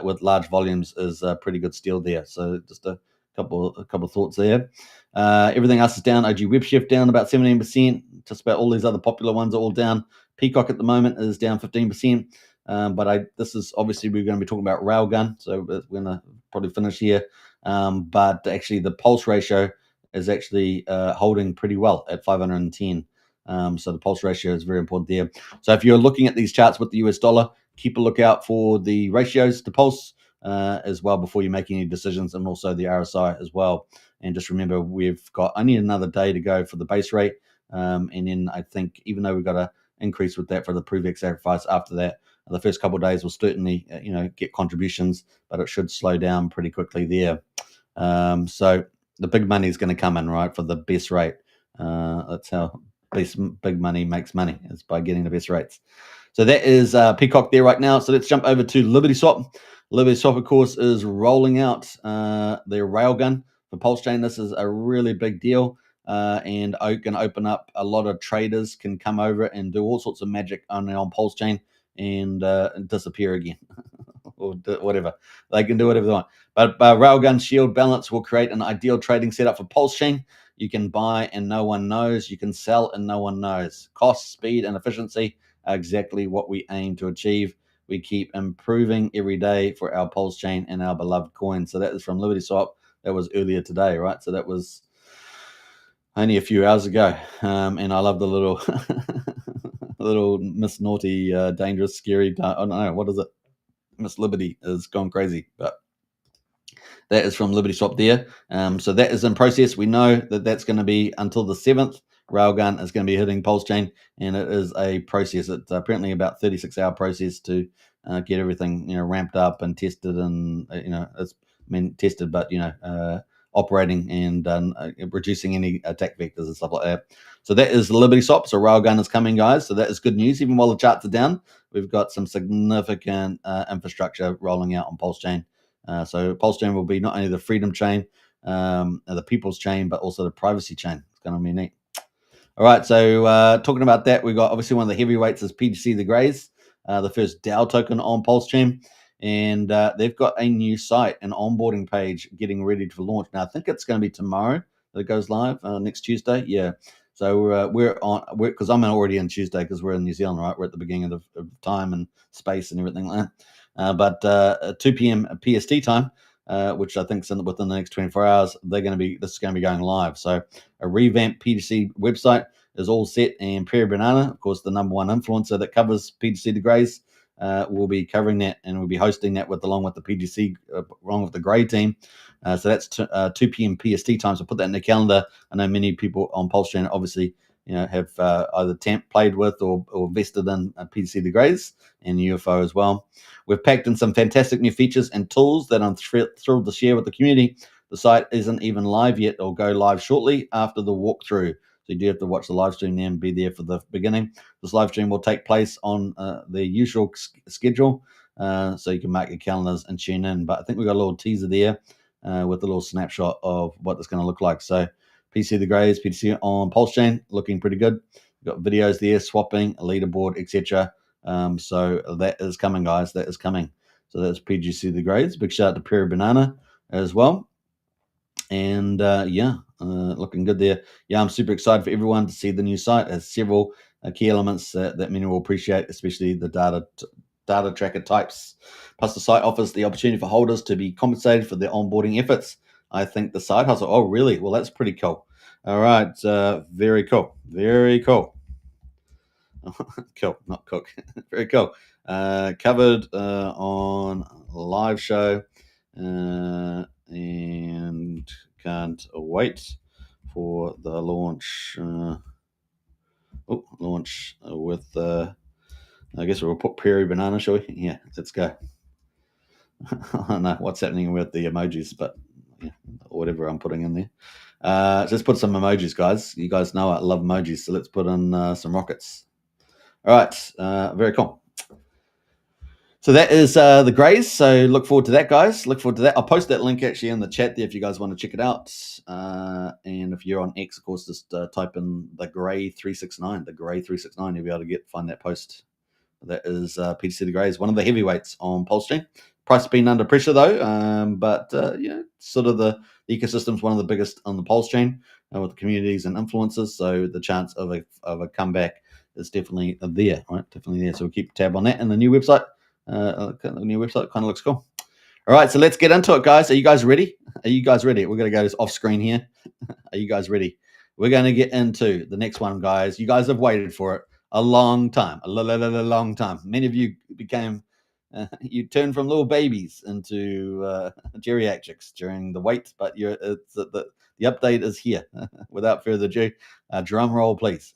with large volumes is a pretty good steal there. So just a couple of thoughts there. Everything else is down. OG WebShift down about 17%. Just about all these other popular ones are all down. Peacock at the moment is down 15%. But this is obviously we're going to be talking about RailGun, so we're going to probably finish here. But actually, the pulse ratio is actually holding pretty well at 510. So the pulse ratio is very important there. So if you're looking at these charts with the US dollar, keep a lookout for the ratios to pulse as well before you make any decisions, and also the RSI as well. And just remember, we've got only another day to go for the base rate. And then I think even though we've got to increase with that for the ProveX sacrifice after that, the first couple of days will certainly get contributions, but it should slow down pretty quickly there. So the big money is going to come in, right, for the best rate. That's how big money makes money, is by getting the best rates. So that is Peacock there right now. So let's jump over to Liberty Swap. Liberty Swap, of course, is rolling out their RailGun for PulseChain. This is a really big deal, and can open up a lot of traders can come over and do all sorts of magic on PulseChain and disappear again. Or whatever. They can do whatever they want. But RailGun Shield Balance will create an ideal trading setup for PulseChain. You can buy and no one knows. You can sell and no one knows. Cost, speed, and efficiency are exactly what we aim to achieve. We keep improving every day for our PulseChain and our beloved coin. So that is from Liberty Swap. That was earlier today, right? So that was only a few hours ago. And I love the little little Miss Naughty, dangerous, scary. I don't know. What is it? Miss Liberty is gone crazy, but that is from Liberty Swap there. So that is in process. We know that that's going to be until the 7th. RailGun is going to be hitting PulseChain, and it is a process. It's apparently about 36-hour process to get everything ramped up and tested, and it's tested, but operating and reducing any attack vectors and stuff like that. So that is Liberty Swap. So RailGun is coming, guys. So that is good news. Even while the charts are down, we've got some significant infrastructure rolling out on PulseChain. So PulseChain will be not only the freedom chain, the people's chain, but also the privacy chain. It's going to be neat. All right, so talking about that, we've got obviously one of the heavyweights is PGC the Grays, the first DAO token on PulseChain. And they've got a new site, an onboarding page getting ready to launch. Now, I think it's going to be tomorrow that it goes live, next Tuesday. Yeah. So we're because I'm already in Tuesday because we're in New Zealand, right? We're at the beginning of time and space and everything like that. But at 2 p.m. PST time, which I think is within the next 24 hours, this is going to be going live. So a revamped PGC website is all set, and Perry Banana, of course, the #1 influencer that covers PGC the Grays, will be covering that, and we'll be hosting that along with the PGC, along with the Grey team. So that's 2 p.m. PST time. So put that in the calendar. I know many people on PulseChain obviously have either played with or vested in PGC the Greys and UFO as well. We've packed in some fantastic new features and tools that I'm thrilled to share with the community. The site isn't even live yet. It'll go live shortly after the walkthrough. So you do have to watch the live stream there and be there for the beginning. This live stream will take place on the usual schedule, so you can mark your calendars and tune in. But I think we've got a little teaser there with a little snapshot of what it's going to look like. So PGC the Greys, PGC on PulseChain, looking pretty good. We've got videos there, swapping, a leaderboard, etc. So that is coming, guys. That is coming. So that's PGC the Greys. Big shout out to Perry Banana as well. And looking good there. Yeah, I'm super excited for everyone to see the new site. It has several key elements that many will appreciate, especially the data tracker types. Plus, the site offers the opportunity for holders to be compensated for their onboarding efforts. I think the side hustle. Oh, really? Well, that's pretty cool. All right, very cool. Very cool. Cool, not cook. Very cool. Covered on live show. And can't wait for the launch. Launch with, I guess we'll put Perry Banana, shall we? Yeah, let's go. I don't know what's happening with the emojis, but yeah, whatever I'm putting in there. Just put some emojis, guys. You guys know I love emojis, so let's put in some rockets. All right, very cool. So that is the Greys. So look forward to that, guys. Look forward to that. I'll post that link actually in the chat there if you guys want to check it out. And if you're on X, of course, just type in the Grey 369. The Grey 369. You'll be able to find that post. That is PGC the Greys, one of the heavyweights on PulseChain. Price has been under pressure though, but sort of the ecosystem's one of the biggest on the PulseChain with the communities and influencers. So the chance of a comeback is definitely there, right? Definitely there. So we'll keep a tab on that. And the new website. The new website kind of looks cool. All right, so let's get into it, guys. Are you guys ready? Are you guys ready? We're going to go off screen here. Are you guys ready? We're going to get into the next one, guys. You guys have waited for it a long time, a long time. Many of you became, you turned from little babies into geriatrics during the wait, but the update is here. Without further ado, drum roll, please.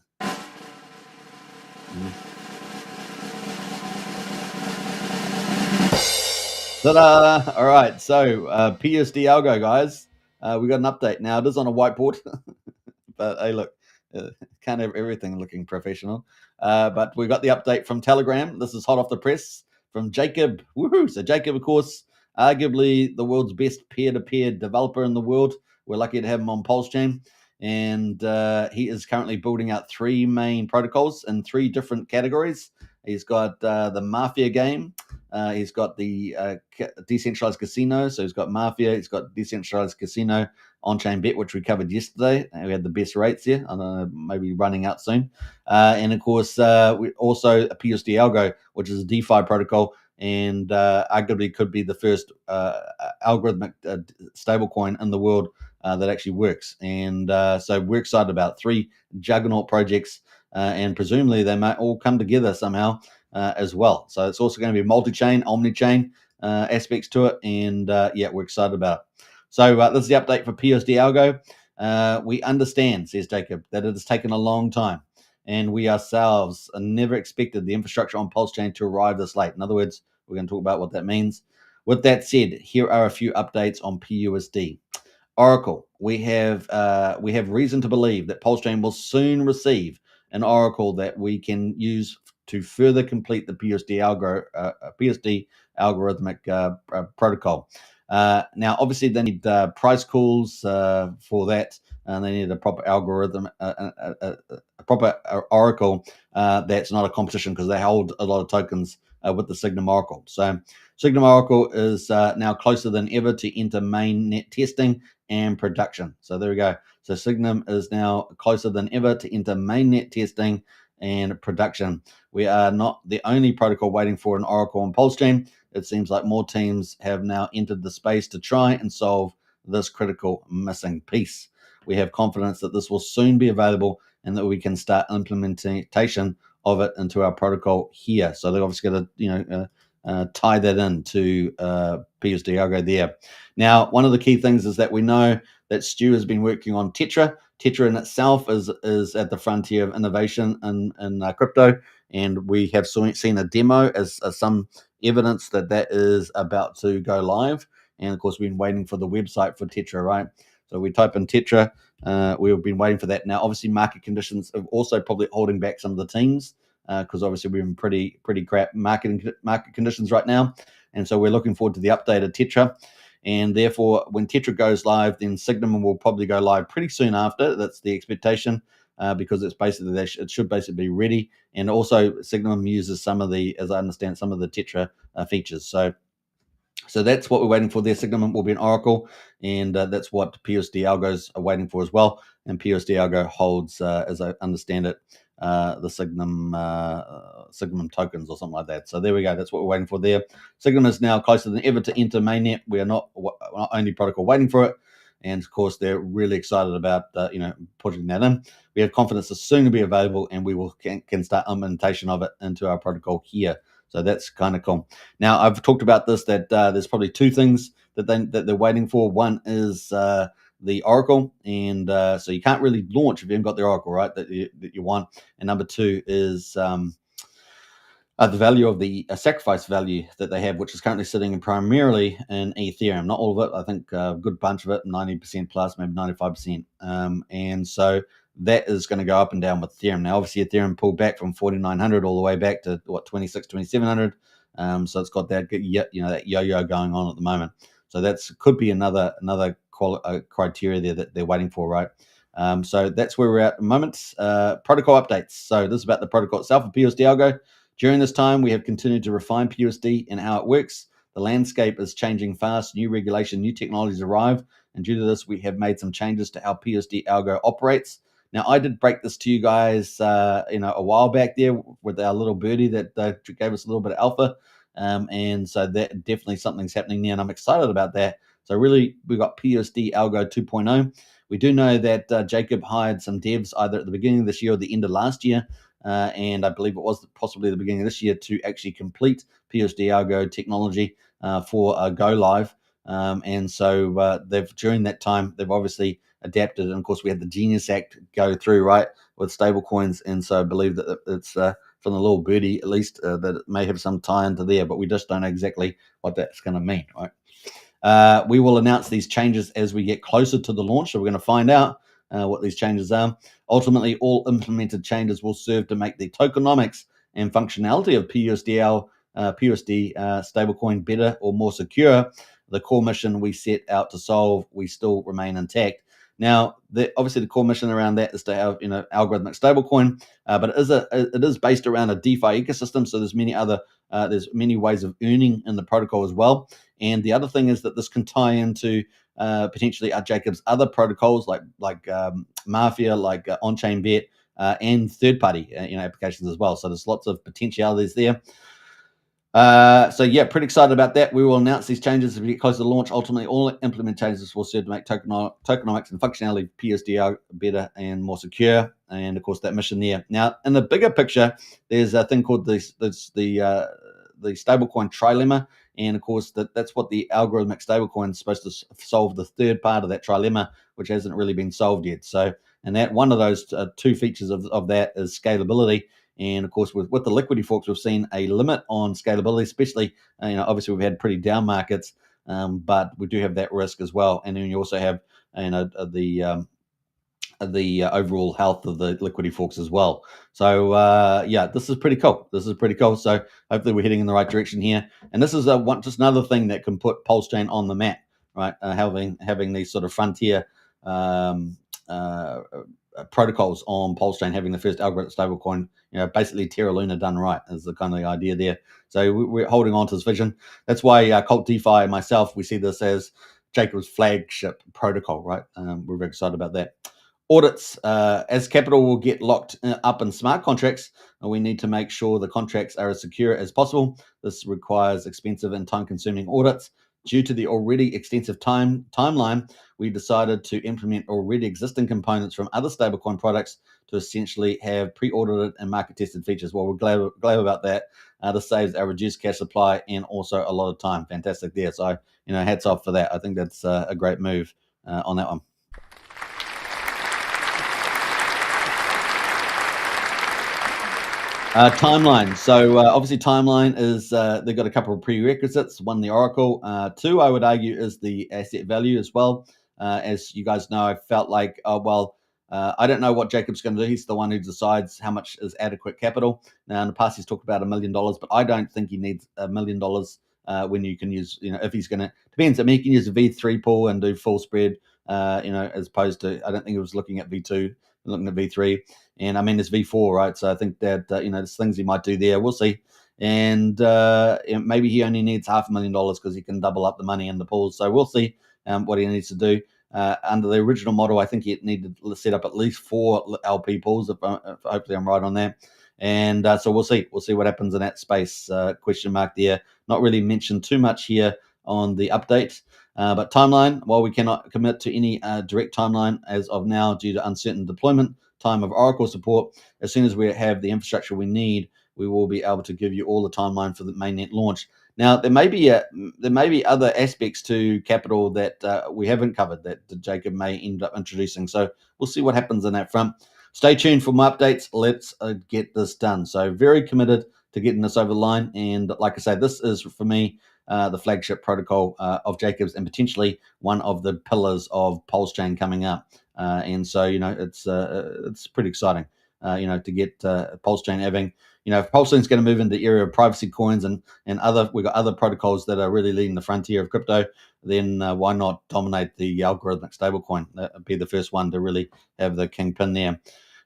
Ta-da! All right, so PUSD Algo, guys. We got an update now. It is on a whiteboard, but hey, look, can't have everything looking professional. But we got the update from Telegram. This is hot off the press from Jacob. Woohoo! So Jacob, of course, arguably the world's best peer-to-peer developer in the world. We're lucky to have him on PulseChain. And he is currently building out 3 main protocols in 3 different categories. He's got the Mafia game. He's got the decentralized casino. So he's got Mafia. He's got decentralized casino, on-chain bet, which we covered yesterday. We had the best rates here. I don't know, maybe running out soon. And of course, we also a PUSD Algo, which is a DeFi protocol, and arguably could be the first algorithmic stablecoin in the world that actually works. And so we're excited about 3 juggernaut projects, and presumably they might all come together somehow as well. So it's also going to be multi-chain, omni-chain aspects to it, and yeah, we're excited about it. So this is the update for PUSD Algo. We understand, says Jacob, that it has taken a long time, and we ourselves never expected the infrastructure on PulseChain to arrive this late. In other words, we're going to talk about what that means. With that said, here are a few updates on PUSD. Oracle, we have reason to believe that PulseChain will soon receive an oracle that we can use to further complete the PUSD algorithmic protocol. Now, obviously, they need price calls for that, and they need a proper algorithm, a proper oracle that's not a competition, because they hold a lot of tokens with the Signum oracle. So Signum oracle is now closer than ever to enter mainnet testing and production. So there we go. So Signum is now closer than ever to enter mainnet testing and production. We are not the only protocol waiting for an oracle on PulseChain. It seems like more teams have now entered the space to try and solve this critical missing piece. We have confidence that this will soon be available and that we can start implementation of it into our protocol here. So they're obviously going to, tie that into PUSD Algo there. Now, one of the key things is that we know that Stu has been working on Tetra. Tetra in itself is at the frontier of innovation in crypto, and we have seen a demo as some evidence that that is about to go live. And of course, we've been waiting for the website for Tetra, right? So we type in Tetra. We've been waiting for that. Now, obviously, market conditions are also probably holding back some of the teams, because obviously we're in pretty crap market conditions right now. And so we're looking forward to the updated Tetra. And therefore, when Tetra goes live, then Signum will probably go live pretty soon after. That's the expectation, because it's basically it should basically be ready. And also, Signum uses some of the, as I understand, some of the Tetra features. So that's what we're waiting for there. Signum will be an oracle, and that's what PUSD algos are waiting for as well. And PUSD algo holds, as I understand it, the Signum tokens or something like that. So there we go. That's what we're waiting for there. Signum is now closer than ever to enter mainnet. We are not only protocol waiting for it, and of course they're really excited about putting that in. We have confidence it's soon to be available, and we can start implementation of it into our protocol here. So that's kind of cool. Now, I've talked about this, that there's probably 2 things that they're waiting for. One is the oracle, and so you can't really launch if you haven't got the oracle, right, that you want. And number 2 is the value of the sacrifice value that they have, which is currently sitting primarily in Ethereum. Not all of it. I think a good bunch of it, 90% plus, maybe 95%. And so that is going to go up and down with Ethereum. Now, obviously, Ethereum pulled back from 4,900 all the way back to 26, 2,700. So it's got that that yo-yo going on at the moment. So that's could be another criteria there that they're waiting for, right? So that's where we're at the moment. Protocol updates. So this is about the protocol itself of PUSD Algo. During this time, we have continued to refine PUSD and how it works. The landscape is changing fast. New regulation, new technologies arrive, and due to this, we have made some changes to how PUSD Algo operates. Now, I did break this to you guys, a while back there with our little birdie that gave us a little bit of alpha, and so that definitely something's happening there, and I'm excited about that. So really, we've got PUSD Algo 2.0. We do know that Jacob hired some devs either at the beginning of this year or the end of last year, and I believe it was possibly the beginning of this year, to actually complete PUSD Algo technology for go live. And so during that time, they've obviously adapted. And of course, we had the Genius Act go through, right, with stable coins. And so I believe that it's from the little birdie, at least, that it may have some tie into there, but we just don't know exactly what that's going to mean, right? We will announce these changes as we get closer to the launch. So we're going to find out what these changes are. Ultimately, all implemented changes will serve to make the tokenomics and functionality of PUSD PUSD stablecoin better or more secure, the core mission we set out to solve, we still remain intact. Now, obviously, the core mission around that is to have algorithmic stablecoin, but it is based around a DeFi ecosystem. So there's many ways of earning in the protocol as well. And the other thing is that this can tie into potentially Jacob's other protocols like Mafia, like on-chain bet, and third-party applications as well. So there's lots of potentialities there. So yeah, pretty excited about that. We will announce these changes as we get closer to launch. Ultimately, all implement changes will serve to make tokenomics and functionality of PSDL better and more secure. And of course, that mission there. Now, in the bigger picture, there's a thing called the stablecoin trilemma, and of course, that's what the algorithmic stablecoin is supposed to solve, the third part of that trilemma, which hasn't really been solved yet. So, and that one of those two features of that is scalability. And of course, with the liquidity forks, we've seen a limit on scalability, especially, obviously we've had pretty down markets, but we do have that risk as well. And then you also have, the overall health of the liquidity forks as well. So yeah, this is pretty cool. So hopefully we're heading in the right direction here. And this is just another thing that can put PulseChain on the map, right? Having these sort of frontier protocols on PulseChain, having the first algorithmic stablecoin, basically Terra Luna done right is the kind of the idea there. So we're holding on to this vision. That's why Cult DeFi and myself, we see this as Jacob's flagship protocol, right? We're very excited about that. Audits, as capital will get locked up in smart contracts, we need to make sure the contracts are as secure as possible. This requires expensive and time-consuming audits. Due to the already extensive timeline, we decided to implement already existing components from other stablecoin products to essentially have pre-audited and market-tested features. Well, we're glad about that. This saves our reduced cash supply and also a lot of time. Fantastic there. So, hats off for that. I think that's a great move on that one. Timeline. So obviously timeline is, they've got a couple of prerequisites. One, the Oracle. Two, I would argue, is the asset value as well. As you guys know, I felt like, I don't know what Jacob's going to do. He's the one who decides how much is adequate capital. Now, in the past, he's talked about $1 million, but I don't think he needs $1 million when you can use, if he's going to, depends. I mean, he can use a V3 pool and do full spread, as opposed to, I don't think he was looking at V2, looking at V3. And I mean, there's V4, right? So I think that, there's things he might do there. We'll see. And maybe he only needs $500,000 because he can double up the money in the pools. So we'll see what he needs to do. Under the original model, I think he needed to set up at least 4 LP pools. If hopefully I'm right on that. And so we'll see. We'll see what happens in that space. Question mark there. Not really mentioned too much here on the update. But timeline, while we cannot commit to any direct timeline as of now due to uncertain deployment time of Oracle support, as soon as we have the infrastructure we need, we will be able to give you all the timeline for the mainnet launch. Now, there may be other aspects to capital that we haven't covered that Jacob may end up introducing. So we'll see what happens on that front. Stay tuned for more updates. Let's get this done. So very committed to getting this over the line. And like I say, this is, for me, the flagship protocol of Jacob's and potentially one of the pillars of PulseChain coming up. And so, it's pretty exciting, to get PulseChain having, if PulseChain's going to move into the area of privacy coins and we've got other protocols that are really leading the frontier of crypto, then why not dominate the algorithmic stablecoin? That would be the first one to really have the kingpin there.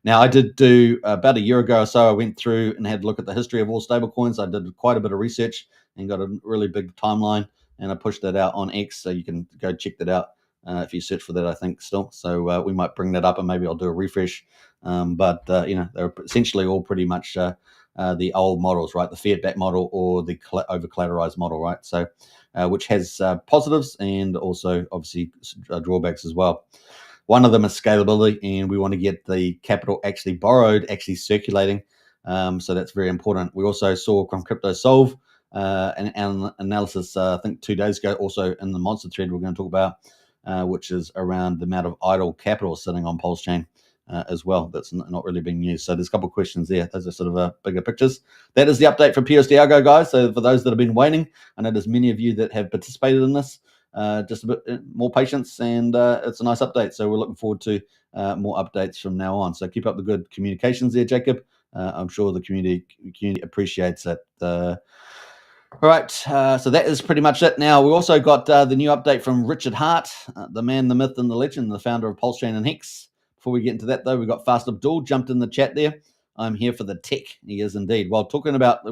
Now, I did do about a year ago or so, I went through and had a look at the history of all stablecoins. I did quite a bit of research and got a really big timeline, and I pushed that out on X, so you can go check that out if you search for that, I think, still. So we might bring that up, and maybe I'll do a refresh. But they're essentially all pretty much the old models, right? The fiat-backed model or the over-collateralized model, right? So which has positives and also, obviously, drawbacks as well. One of them is scalability, and we want to get the capital actually borrowed, actually circulating. So that's very important. We also saw from Crypto Solve an analysis, I think 2 days ago, also in the monster thread we're going to talk about, which is around the amount of idle capital sitting on PulseChain as well. That's not really being used. So there's a couple of questions there. Those are sort of bigger pictures. That is the update from PUSD ALGO, guys. So for those that have been waiting, I know there's many of you that have participated in this. Just a bit more patience, and it's a nice update. So we're looking forward to more updates from now on. So keep up the good communications there, Jacob. I'm sure the community appreciates it. All right, so that is pretty much it. Now, we also got the new update from Richard Hart, the man, the myth, and the legend, the founder of PulseChain and Hex. Before we get into that, though, we got Fast Abdul jumped in the chat there. I'm here for the tech. He is indeed. Well, we talked about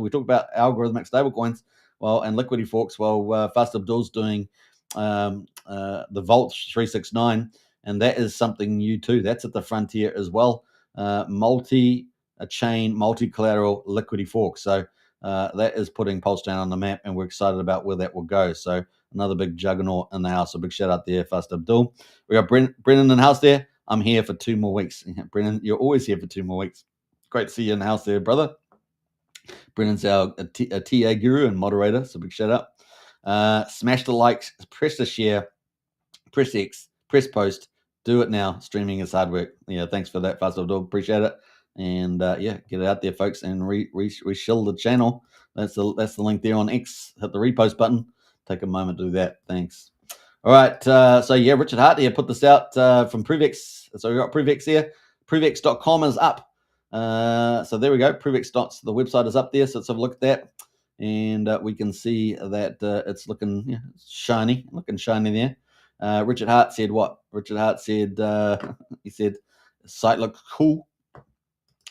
algorithmic stablecoins, and liquidity forks. Well, Fast Abdul's doing the Vault 369, and that is something new too. That's at the frontier as well. Multi-chain, multi-collateral liquidity fork. So that is putting PulseChain on the map, and we're excited about where that will go. So another big juggernaut in the house. A big shout out there, Fast Abdul. We got Brennan in the house there. I'm here for 2 more weeks. Brennan, you're always here for 2 more weeks. Great to see you in the house there, brother. Brennan's our a TA guru and moderator, so big shout out. Smash the likes, press the share, press X, press post. Do it now. Streaming is hard work. Yeah, thanks for that, Fast Abdul. Appreciate it. And get it out there, folks, and reshill the channel. That's the link there on X. Hit the repost button. Take a moment to do that. Thanks. All right. Richard Hart here put this out from ProveX. So we got ProveX here. ProveX.com is up. So there we go. ProveX. The website is up there. So let's have a look at that, and we can see that it's looking shiny. Looking shiny there. Richard Hart said what? Richard Hart said he said site looks cool.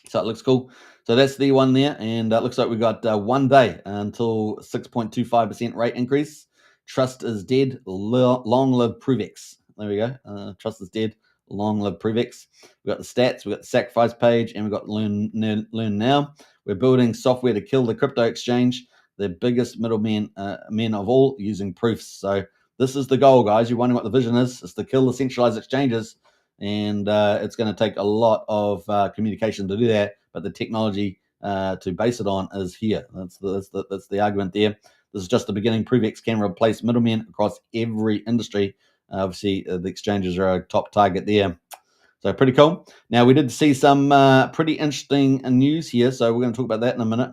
So it looks cool. So that's the one there, and it looks like we got 1 day until 6.25% rate increase. Trust is dead. Long live ProveX. There we go. Trust is dead. Long live ProveX. We got the stats. We got the sacrifice page, and we got learn now. We're building software to kill the crypto exchange, the biggest middlemen men of all, using proofs. So this is the goal, guys. You're wondering what the vision is? It's to kill the centralized exchanges. And it's going to take a lot of communication to do that, but the technology to base it on is here. That's the argument there. This is just the beginning. ProveX can replace middlemen across every industry. Obviously, the exchanges are a top target there. So pretty cool. Now, we did see some pretty interesting news here, so we're going to talk about that in a minute.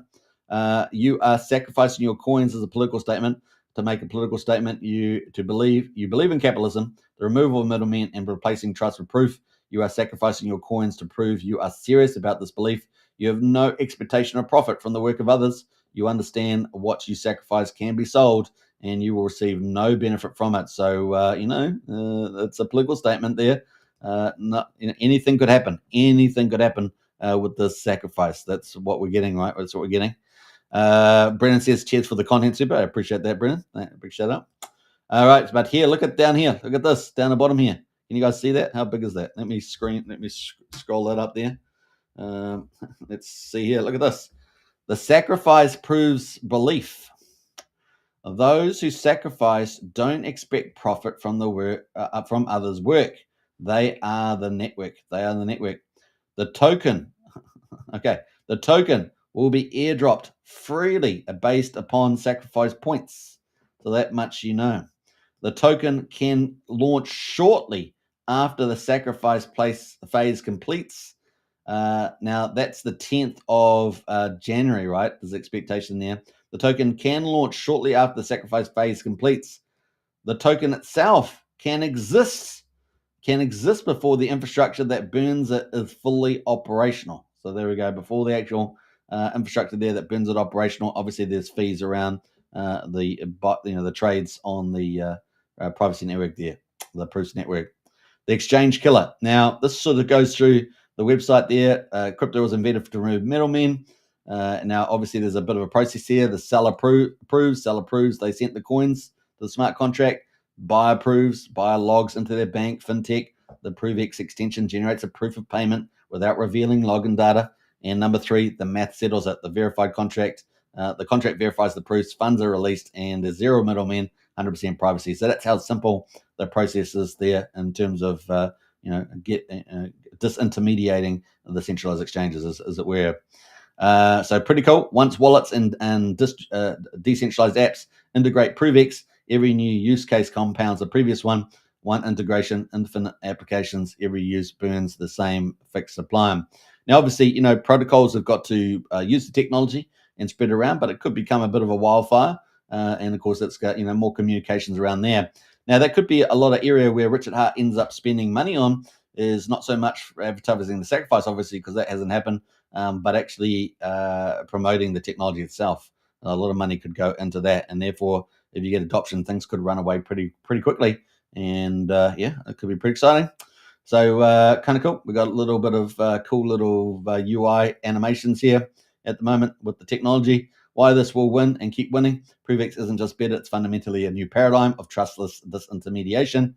You are sacrificing your coins as a political statement. To make a political statement, you believe in capitalism, the removal of middlemen, and replacing trust with proof. You are sacrificing your coins to prove you are serious about this belief. You have no expectation of profit from the work of others. You understand what you sacrifice can be sold, and you will receive no benefit from it. So it's a political statement there. Anything could happen. Anything could happen with this sacrifice. That's what we're getting, right? That's what we're getting. Brennan says, cheers for the content, super. I appreciate that, Brennan. Big shout out. All right, but here, look at down here. Look at this down the bottom here. Can you guys see that? How big is that? Let me scroll that up there. Let's see here. Look at this. The sacrifice proves belief. Those who sacrifice don't expect profit from the work from others' work. They are the network. They are the network. The token. Okay, the token will be airdropped freely based upon sacrifice points. So that much you know. The token can launch shortly after the sacrifice phase completes. Now, that's the 10th of January, right? There's expectation there. The token can launch shortly after the sacrifice phase completes. The token itself can exist before the infrastructure that burns it is fully operational. So there we go. Before the actual infrastructure there that burns it operational, obviously there's fees around the trades on the privacy network there, the proofs network. The exchange killer. Now, this sort of goes through the website there. Crypto was invented to remove middlemen. Now, obviously, there's a bit of a process here. The seller proves they sent the coins to the smart contract. Buyer proves, buyer logs into their bank, fintech. The ProveX extension generates a proof of payment without revealing login data. And number 3, the math settles it. The verified contract. The contract verifies the proofs, funds are released, and there's zero middlemen, 100% privacy. So that's how simple the process is there in terms of disintermediating the centralized exchanges, as it were. So pretty cool. Once wallets and decentralized apps integrate ProveX, every new use case compounds the previous one. One integration, infinite applications. Every use burns the same fixed supply. Now, obviously, protocols have got to use the technology and spread around, but it could become a bit of a wildfire. And of course, it's got more communications around there. Now, that could be a lot of area where Richard Hart ends up spending money on, is not so much for advertising the sacrifice, obviously, because that hasn't happened, but actually promoting the technology itself. a lot of money could go into that, and therefore, if you get adoption, things could run away pretty quickly. And yeah, it could be pretty exciting. So kind of cool. We got a little bit of cool little UI animations here at the moment with the technology. Why this will win and keep winning. ProveX isn't just better; it's fundamentally a new paradigm of trustless disintermediation.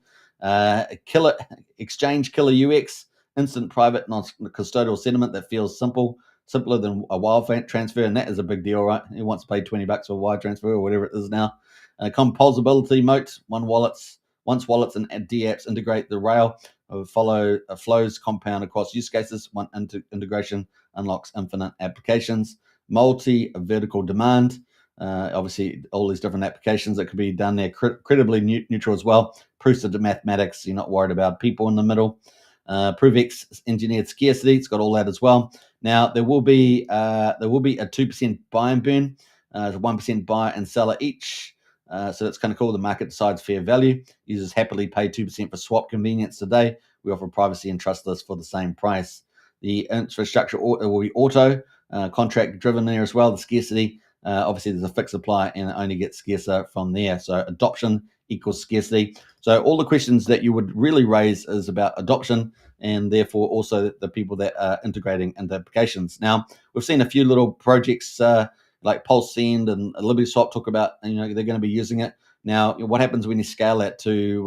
Killer exchange, killer UX, instant private non-custodial settlement that feels simpler than a wire transfer, and that is a big deal, right? Who wants to pay $20 for a wire transfer or whatever it is now? Composability moat, once wallets and DApps integrate the rail, flows compound across use cases. One integration unlocks infinite applications. Multi-vertical demand. Obviously, all these different applications that could be done there, credibly neutral as well. Proofs of the mathematics. You're not worried about people in the middle. ProveX engineered scarcity. It's got all that as well. Now there will be a 2% buy and burn, 1% buyer and seller each. So that's kind of cool. The market decides fair value. Users happily pay 2% for swap convenience today. We offer privacy and trustless for the same price. The infrastructure will be auto, contract driven there as well. The scarcity, obviously there's a fixed supply and it only gets scarcer from there. So adoption equals scarcity. So all the questions that you would really raise is about adoption and therefore also the people that are integrating into applications. Now, we've seen a few little projects like PulseChain and LibertySwap talk about, they're going to be using it. Now, what happens when you scale that to,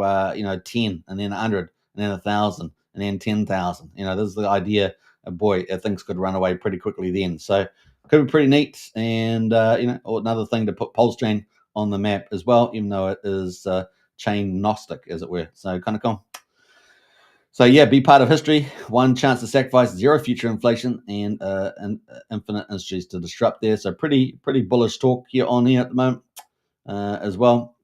10 and then 100 and then 1,000 and then 10,000? This is the idea. Boy, things could run away pretty quickly then. So could be pretty neat. And, another thing to put PulseChain on the map as well, even though it is chain gnostic, as it were. So kind of cool. So yeah, be part of history. One chance to sacrifice, zero future inflation, and infinite industries to disrupt there. So pretty bullish talk here at the moment as well.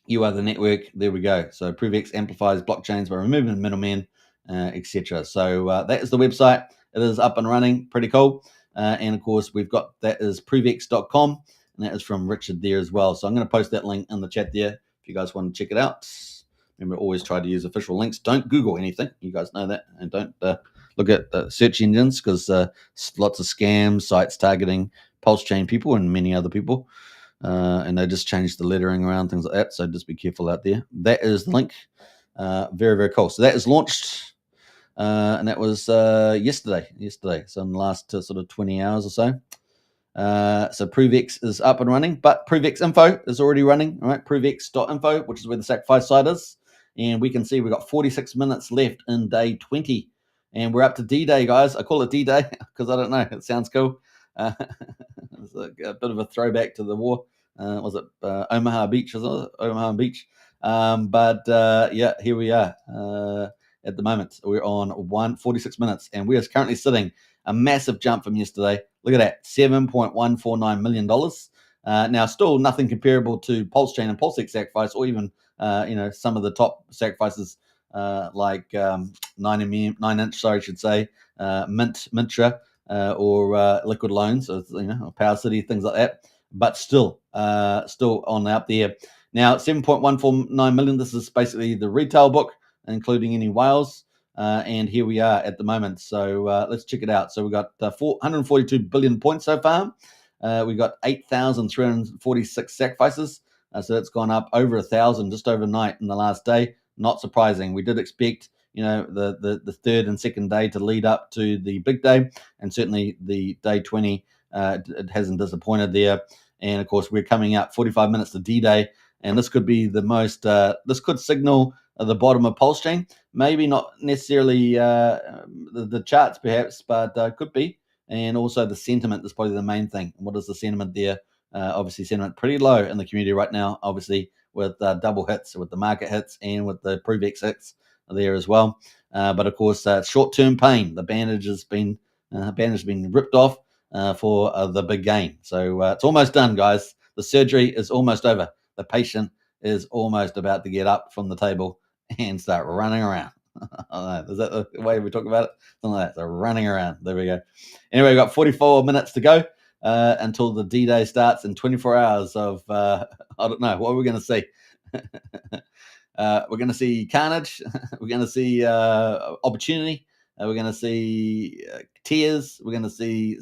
You are the network. There we go. So ProveX amplifies blockchains by removing the middleman, etc. So that is the website. It is up and running. Pretty cool. And of course, we've got that is ProveX.com, and that is from Richard there as well. So I'm going to post that link in the chat there if you guys want to check it out. Remember, always try to use official links. Don't Google anything. You guys know that. And don't look at search engines because lots of scams, sites targeting PulseChain people and many other people. And they just changed the lettering around, things like that. So just be careful out there. That is the link. Very, very cool. So that is launched. And that was yesterday. So in the last sort of 20 hours or so. So ProveX is up and running, but ProveX info is already running, all right? ProveX.info, which is where the sacrifice site is. And we can see we've got 46 minutes left in day 20. And we're up to D-Day, guys. I call it D-Day because I don't know. It sounds cool. It's a bit of a throwback to the war. Was it Omaha Beach? Omaha Beach. Yeah, here we are. At the moment, we're on 46 minutes, and we are currently sitting a massive jump from yesterday. Look at that, $7.149 million. Now, still nothing comparable to PulseChain and PulseX sacrifice, or even some of the top sacrifices like 9-inch, sorry, I should say, Mintra or Liquid Loans, or, Power City, things like that. But still on out there. Now, 7.149 million. This is basically the retail book, including any whales. And here we are at the moment. So let's check it out. So we've got 142 billion points so far. We've got 8,346 sacrifices. So that's gone up over 1,000 just overnight in the last day. Not surprising. We did expect, the third and second day to lead up to the big day. And certainly the day 20, it hasn't disappointed there. And of course, we're coming up 45 minutes to D-Day. And this could be the most, this could signal the bottom of PulseChain. Maybe not necessarily the charts, perhaps, but could be. And also the sentiment is probably the main thing. What is the sentiment there? Obviously, sentiment pretty low in the community right now, obviously, with double hits, with the market hits and with the ProveX hits there as well. But of course, short-term pain. The bandage has been ripped off for the big game. So it's almost done, guys. The surgery is almost over. The patient is almost about to get up from the table and start running around. Is that the way we talk about it? Something like that. So running around. There we go. Anyway, we've got 44 minutes to go until the D-Day starts in 24 hours of, I don't know, what are we going to see? We're going to see carnage. We're going to see opportunity. We're going to see tears. We're going to see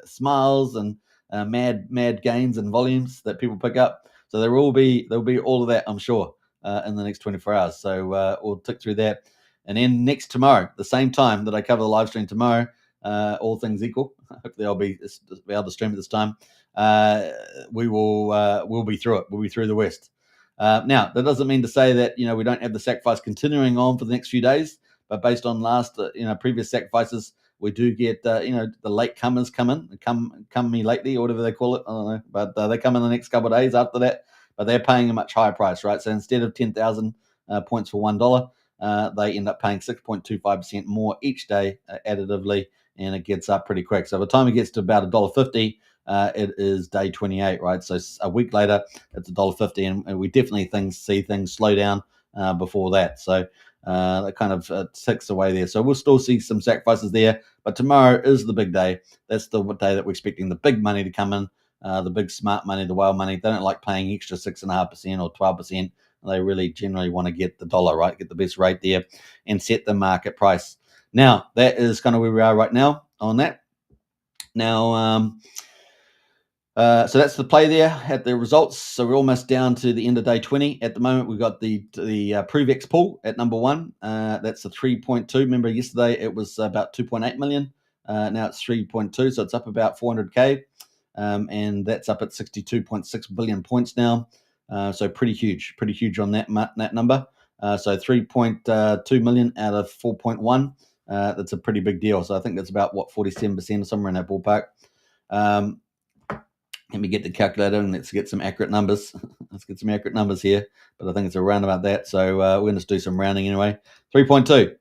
smiles and mad gains and volumes that people pick up. So there'll be all of that, I'm sure, in the next 24 hours. So we'll tick through that. And then next tomorrow, the same time that I cover the live stream tomorrow, all things equal, hopefully I'll be able to stream at this time. We'll be through it. We'll be through the West. Now, that doesn't mean to say that we don't have the sacrifice continuing on for the next few days. But based on last previous sacrifices, we do get the late comers come me lately, or whatever they call it. I don't know, but they come in the next couple of days after that. But they're paying a much higher price, right? So instead of 10,000 points for $1, they end up paying 6.25% more each day additively, and it gets up pretty quick. So by the time it gets to about $1.50, it is day 28, right? So a week later, it's $1.50, and we definitely see things slow down before that. So that kind of ticks away there. So we'll still see some sacrifices there, but tomorrow is the big day. That's the day that we're expecting the big money to come in, the big smart money, the whale money. They don't like paying extra 6.5% or 12%. They really generally want to get the dollar, right? Get the best rate there and set the market price. Now, that is kind of where we are right now on that. Now, so that's the play there at the results. So we're almost down to the end of day 20. At the moment, we've got the ProveX pool at number 1. That's the 3.2. Remember, yesterday it was about 2.8 million. Now it's 3.2, so it's up about 400K. And that's up at 62.6 billion points now. So pretty huge on that number. So 3.2 million out of 4.1. That's a pretty big deal. So I think that's about 47% or somewhere in that ballpark. Let me get the calculator and let's get some accurate numbers. Let's get some accurate numbers here, but I think it's around about that. So we're going to do some rounding anyway. 3.2.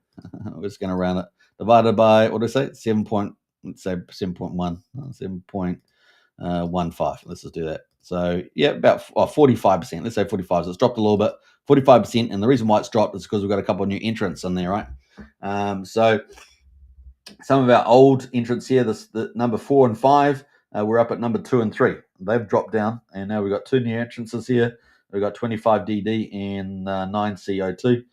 We're just going to round it. Divided by, what do I say? 7.1. 7.15. Let's just do that. So yeah, about 45%. Let's say 45. So it's dropped a little bit. 45%. And the reason why it's dropped is because we've got a couple of new entrants in there, right? So some of our old entrants here, the number 4 and 5. We're up at number 2 and 3. They've dropped down, and now we've got 2 new entrances here. We've got 25DD and 9CO2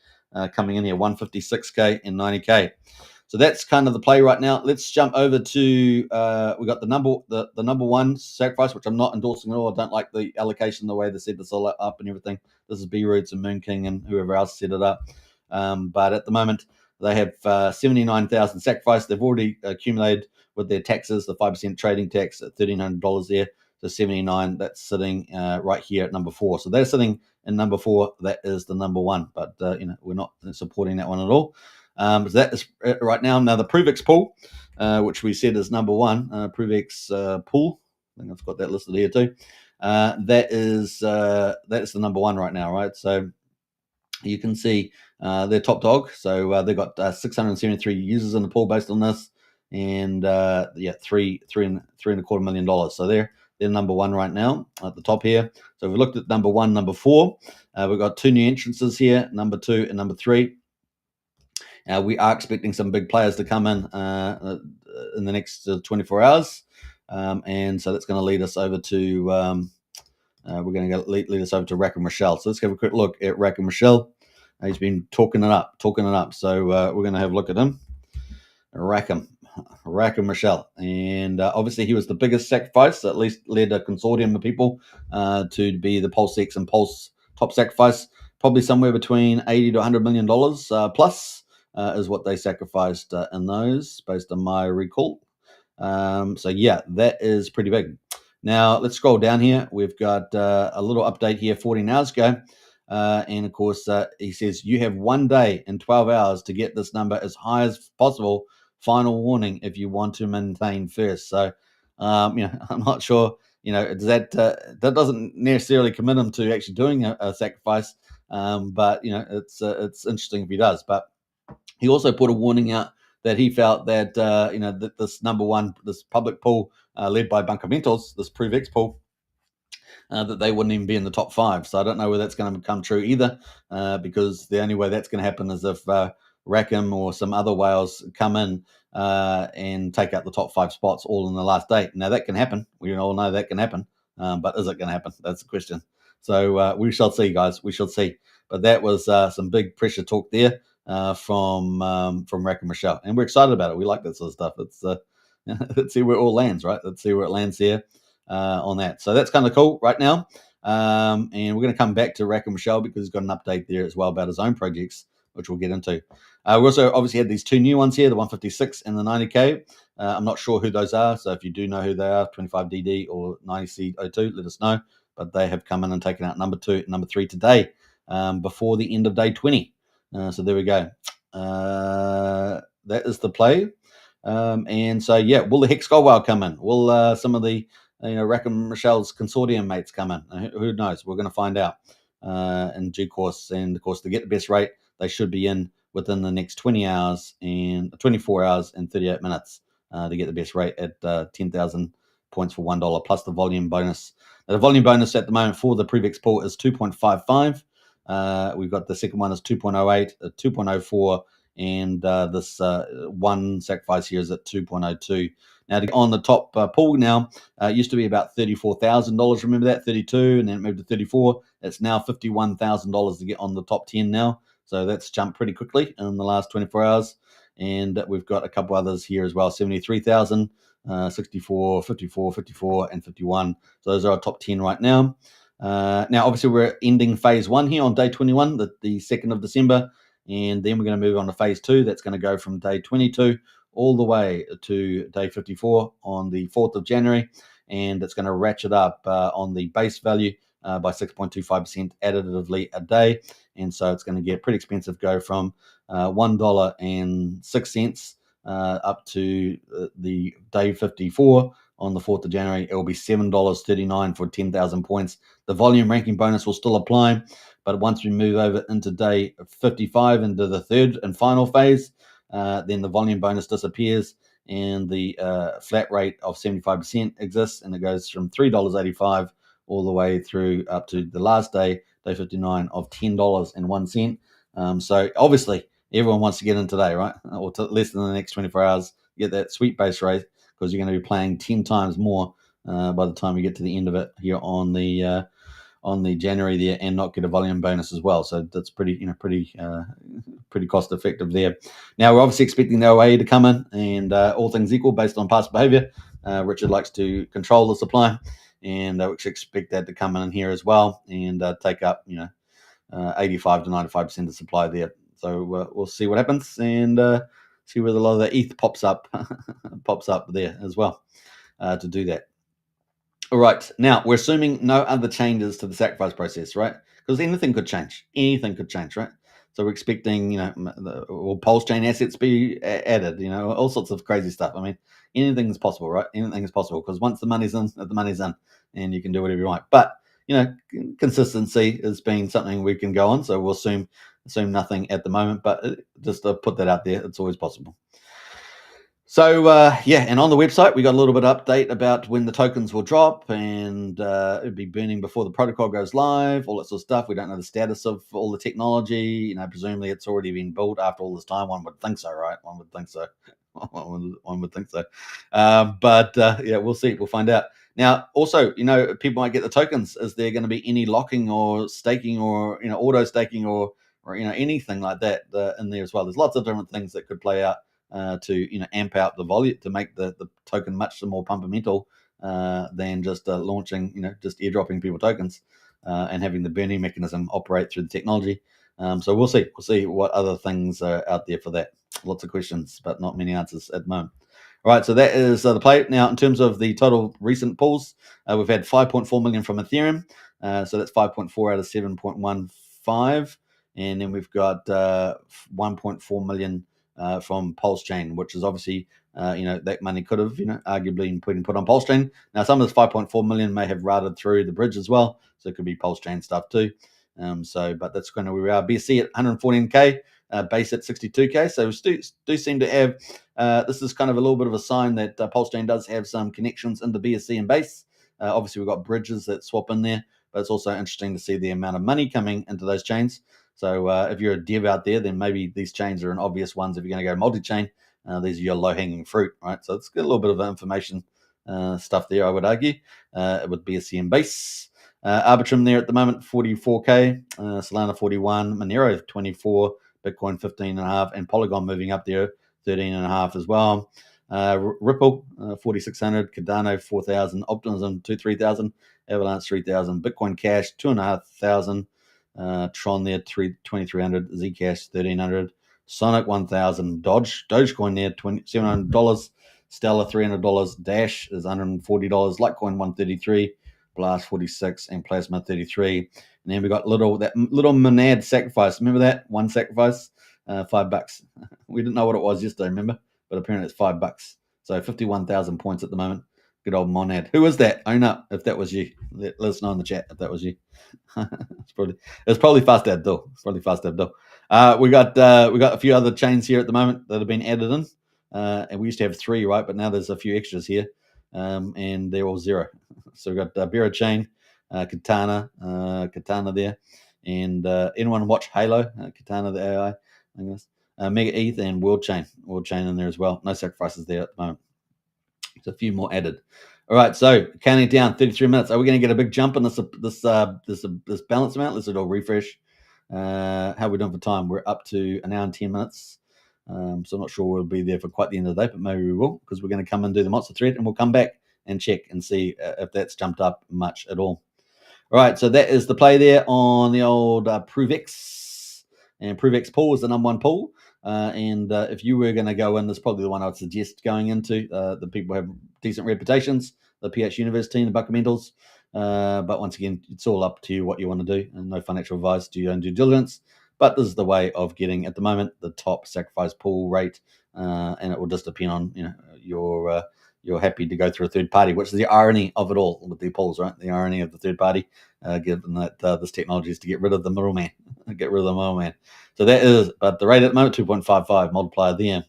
coming in here, 156K and 90K. So that's kind of the play right now. Let's jump over to we got the number 1 sacrifice, which I'm not endorsing at all. I don't like the allocation, the way they set this all up and everything. This is B Roots and Moon King and whoever else set it up. But at the moment, they have 79,000 sacrifice. They've already accumulated with their taxes, the 5% trading tax at $1,300 there. So 79, that's sitting right here at number 4. So they're sitting in number 4. That is the number 1, but we're not supporting that one at all. So that is right now. Now the ProveX pool, which we said is number 1, ProveX pool. I think I've got that listed here too. That is the number 1 right now, right? So you can see they're top dog. So they got 673 users in the pool based on this, and $3.25 million. So they're number 1 right now at the top here. So if we looked at number 1, number 4, we've got 2 new entrances here, number 2 and number 3. We are expecting some big players to come in the next 24 hours, and so that's going to lead us over to we're going to lead us over to Rack and Michelle. So let's have a quick look at Rack and Michelle. He's been talking it up. So we're going to have a look at him. Rack and Michelle. And obviously he was the biggest sacrifice, at least led a consortium of people to be the PulseX and Pulse top sacrifice. Probably somewhere between $80 to $100 million plus is what they sacrificed in those, based on my recall. So yeah, that is pretty big. Now let's scroll down here. We've got a little update here 14 hours ago. And of course, he says you have 1 day and 12 hours to get this number as high as possible. Final warning if you want to maintain first. So, I'm not sure. That doesn't necessarily commit him to actually doing a sacrifice. But it's interesting if he does. But he also put a warning out that he felt that that this number 1, this public pool led by Bunkamentals, this ProveX pool, that they wouldn't even be in the top 5. So I don't know whether that's going to come true either, because the only way that's going to happen is if Rackham or some other whales come in and take out the top 5 spots all in the last day. Now that can happen. We all know that can happen, but is it going to happen? That's the question. So we shall see, guys. We shall see. But that was some big pressure talk there from Rack and Michelle, and we're excited about it. We like that sort of stuff. It's let's see where it all lands, right? Let's see where it lands here. on that. So that's kind of cool right now. And we're going to come back to Rack and Michelle because he's got an update there as well about his own projects, which we'll get into. We also obviously had these two new ones here, the 156 and the 90K. I'm not sure who those are, so if you do know who they are, 25DD or 90C02, let us know. But they have come in and taken out number 2 and number 3 today, before the end of day 20. So there we go. That is the play. And so, yeah, will the Hex Goldwell come in? Will some of the Rack and Michelle's consortium mates come in? Who knows? We're going to find out in due course. And of course, to get the best rate, they should be in within the next 24 hours and 38 minutes to get the best rate at 10,000 points for $1 plus the volume bonus. Now, the volume bonus at the moment for the ProveX pool is 2.55. We've got the second one is 2.08, 2.04, and this one sacrifice here is at 2.02. Now, to get on the top pool now, it used to be about $34,000. Remember that? 32, and then it moved to 34. It's now $51,000 to get on the top 10 now. So that's jumped pretty quickly in the last 24 hours. And we've got a couple others here as well, 73,000, 64, 54, 54, and 51. So those are our top 10 right now. Now, obviously, we're ending phase 1 here on day 21, the 2nd of December. And then we're going to move on to phase 2. That's going to go from day 22 all the way to day 54 on the 4th of January. And it's going to ratchet up on the base value by 6.25% additively a day. And so it's going to get pretty expensive, go from $1.06 up to the day 54 on the 4th of January. It will be $7.39 for 10,000 points. The volume ranking bonus will still apply, but once we move over into day 55, into the third and final phase, then the volume bonus disappears and the flat rate of 75% exists, and it goes from $3.85 all the way through up to the last day, day 59, of $10.01. So obviously everyone wants to get in today, right? Or to less than the next 24 hours, get that sweet base rate, because you're going to be playing 10 times more by the time you get to the end of it here on the January there, and not get a volume bonus as well. So that's pretty cost effective there. Now we're obviously expecting the OA to come in, and all things equal, based on past behavior, Richard likes to control the supply, and we should expect that to come in here as well and take up 85 to 95% of supply there. So we'll see what happens, and see whether a lot of the ETH pops up there as well to do that. All right, now we're assuming no other changes to the sacrifice process, right? Because anything could change. Anything could change, right? So we're expecting, will PulseChain assets be added? All sorts of crazy stuff. I mean, anything is possible, right? Anything is possible, because once the money's in, and you can do whatever you want. But consistency has been something we can go on. So we'll assume nothing at the moment, but just to put that out there, it's always possible. So, and on the website, we got a little bit of update about when the tokens will drop, and it'll be burning before the protocol goes live, all that sort of stuff. We don't know the status of all the technology. Presumably it's already been built after all this time. One would think so, right? One would think so. One would think so. But we'll see. We'll find out. Now, also, people might get the tokens. Is there going to be any locking or staking or, auto staking or anything like that in there as well? There's lots of different things that could play out to amp out the volume, to make the token much more pumpamental than just launching, just airdropping people tokens and having the burning mechanism operate through the technology. So we'll see what other things are out there for that. Lots of questions, but not many answers at the moment. All right, so that is the play. Now, in terms of the total recent pulls, we've had 5.4 million from Ethereum. So that's 5.4 out of 7.15. And then we've got 1.4 million from PulseChain, which is obviously, that money could have, arguably been put on PulseChain. Now, some of this 5.4 million may have routed through the bridge as well. So it could be PulseChain stuff too. But that's kind of where we are. BSC at 114K, base at 62K. So we do seem to have, this is kind of a little bit of a sign that PulseChain does have some connections into BSC and base. Obviously, we've got bridges that swap in there, but it's also interesting to see the amount of money coming into those chains. So if you're a dev out there, then maybe these chains are an obvious ones. If you're going to go multi-chain, these are your low-hanging fruit, right? So it's got a little bit of information stuff there, I would argue, with BSC and base. Arbitrum there at the moment, 44K, Solana 41, Monero 24, Bitcoin 15.5, and Polygon moving up there, 13.5 as well. Ripple 4,600, Cardano 4,000, Optimism 3,000, Avalanche 3,000, Bitcoin Cash 2,500, Tron there 2,300, Zcash 1,300, Sonic 1,000, Dogecoin there $700, Stellar $300, Dash is $140, Litecoin 133, Blast 46, and Plasma 33. And then we got that little monad sacrifice. Remember that one sacrifice, $5. We didn't know what it was yesterday, remember? But apparently it's $5. So 51,000 points at the moment. Good old monad. Who is that? Own up if that was you. Let us know in the chat if that was you. it's probably Fast Abdul. It's probably Fast Abdul. We got a few other chains here at the moment that have been added in. And we used to have 3, right? But now there's a few extras here. And they're all 0. So we've got Vera Chain, Katana there. And anyone watch Halo? Katana the AI, I guess. Mega ETH and World Chain in there as well. No sacrifices there at the moment. There's a few more added. All right, so counting down 33 minutes. Are we going to get a big jump in this balance amount? Let's do a refresh. How are we doing for time? We're up to an hour and 10 minutes. So I'm not sure we'll be there for quite the end of the day, but maybe we will, because we're going to come and do the monster thread, and we'll come back and check and see if that's jumped up much at all. All right, so that is the play there on the old ProveX. And ProveX pool is the #1 pool. And if you were going to go in, that's probably the one I would suggest going into. The people have decent reputations, the PH University and the Buckamentals. But once again, it's all up to you what you want to do, and no financial advice. Do your own due diligence. But this is the way of getting, at the moment, the top sacrifice pool rate, and it will just depend on you're happy to go through a third party, which is the irony of it all with the pools, right? The irony of the third party, given that this technology is to get rid of the middleman, So that is, but the rate at the moment, 2.55 multiplier there.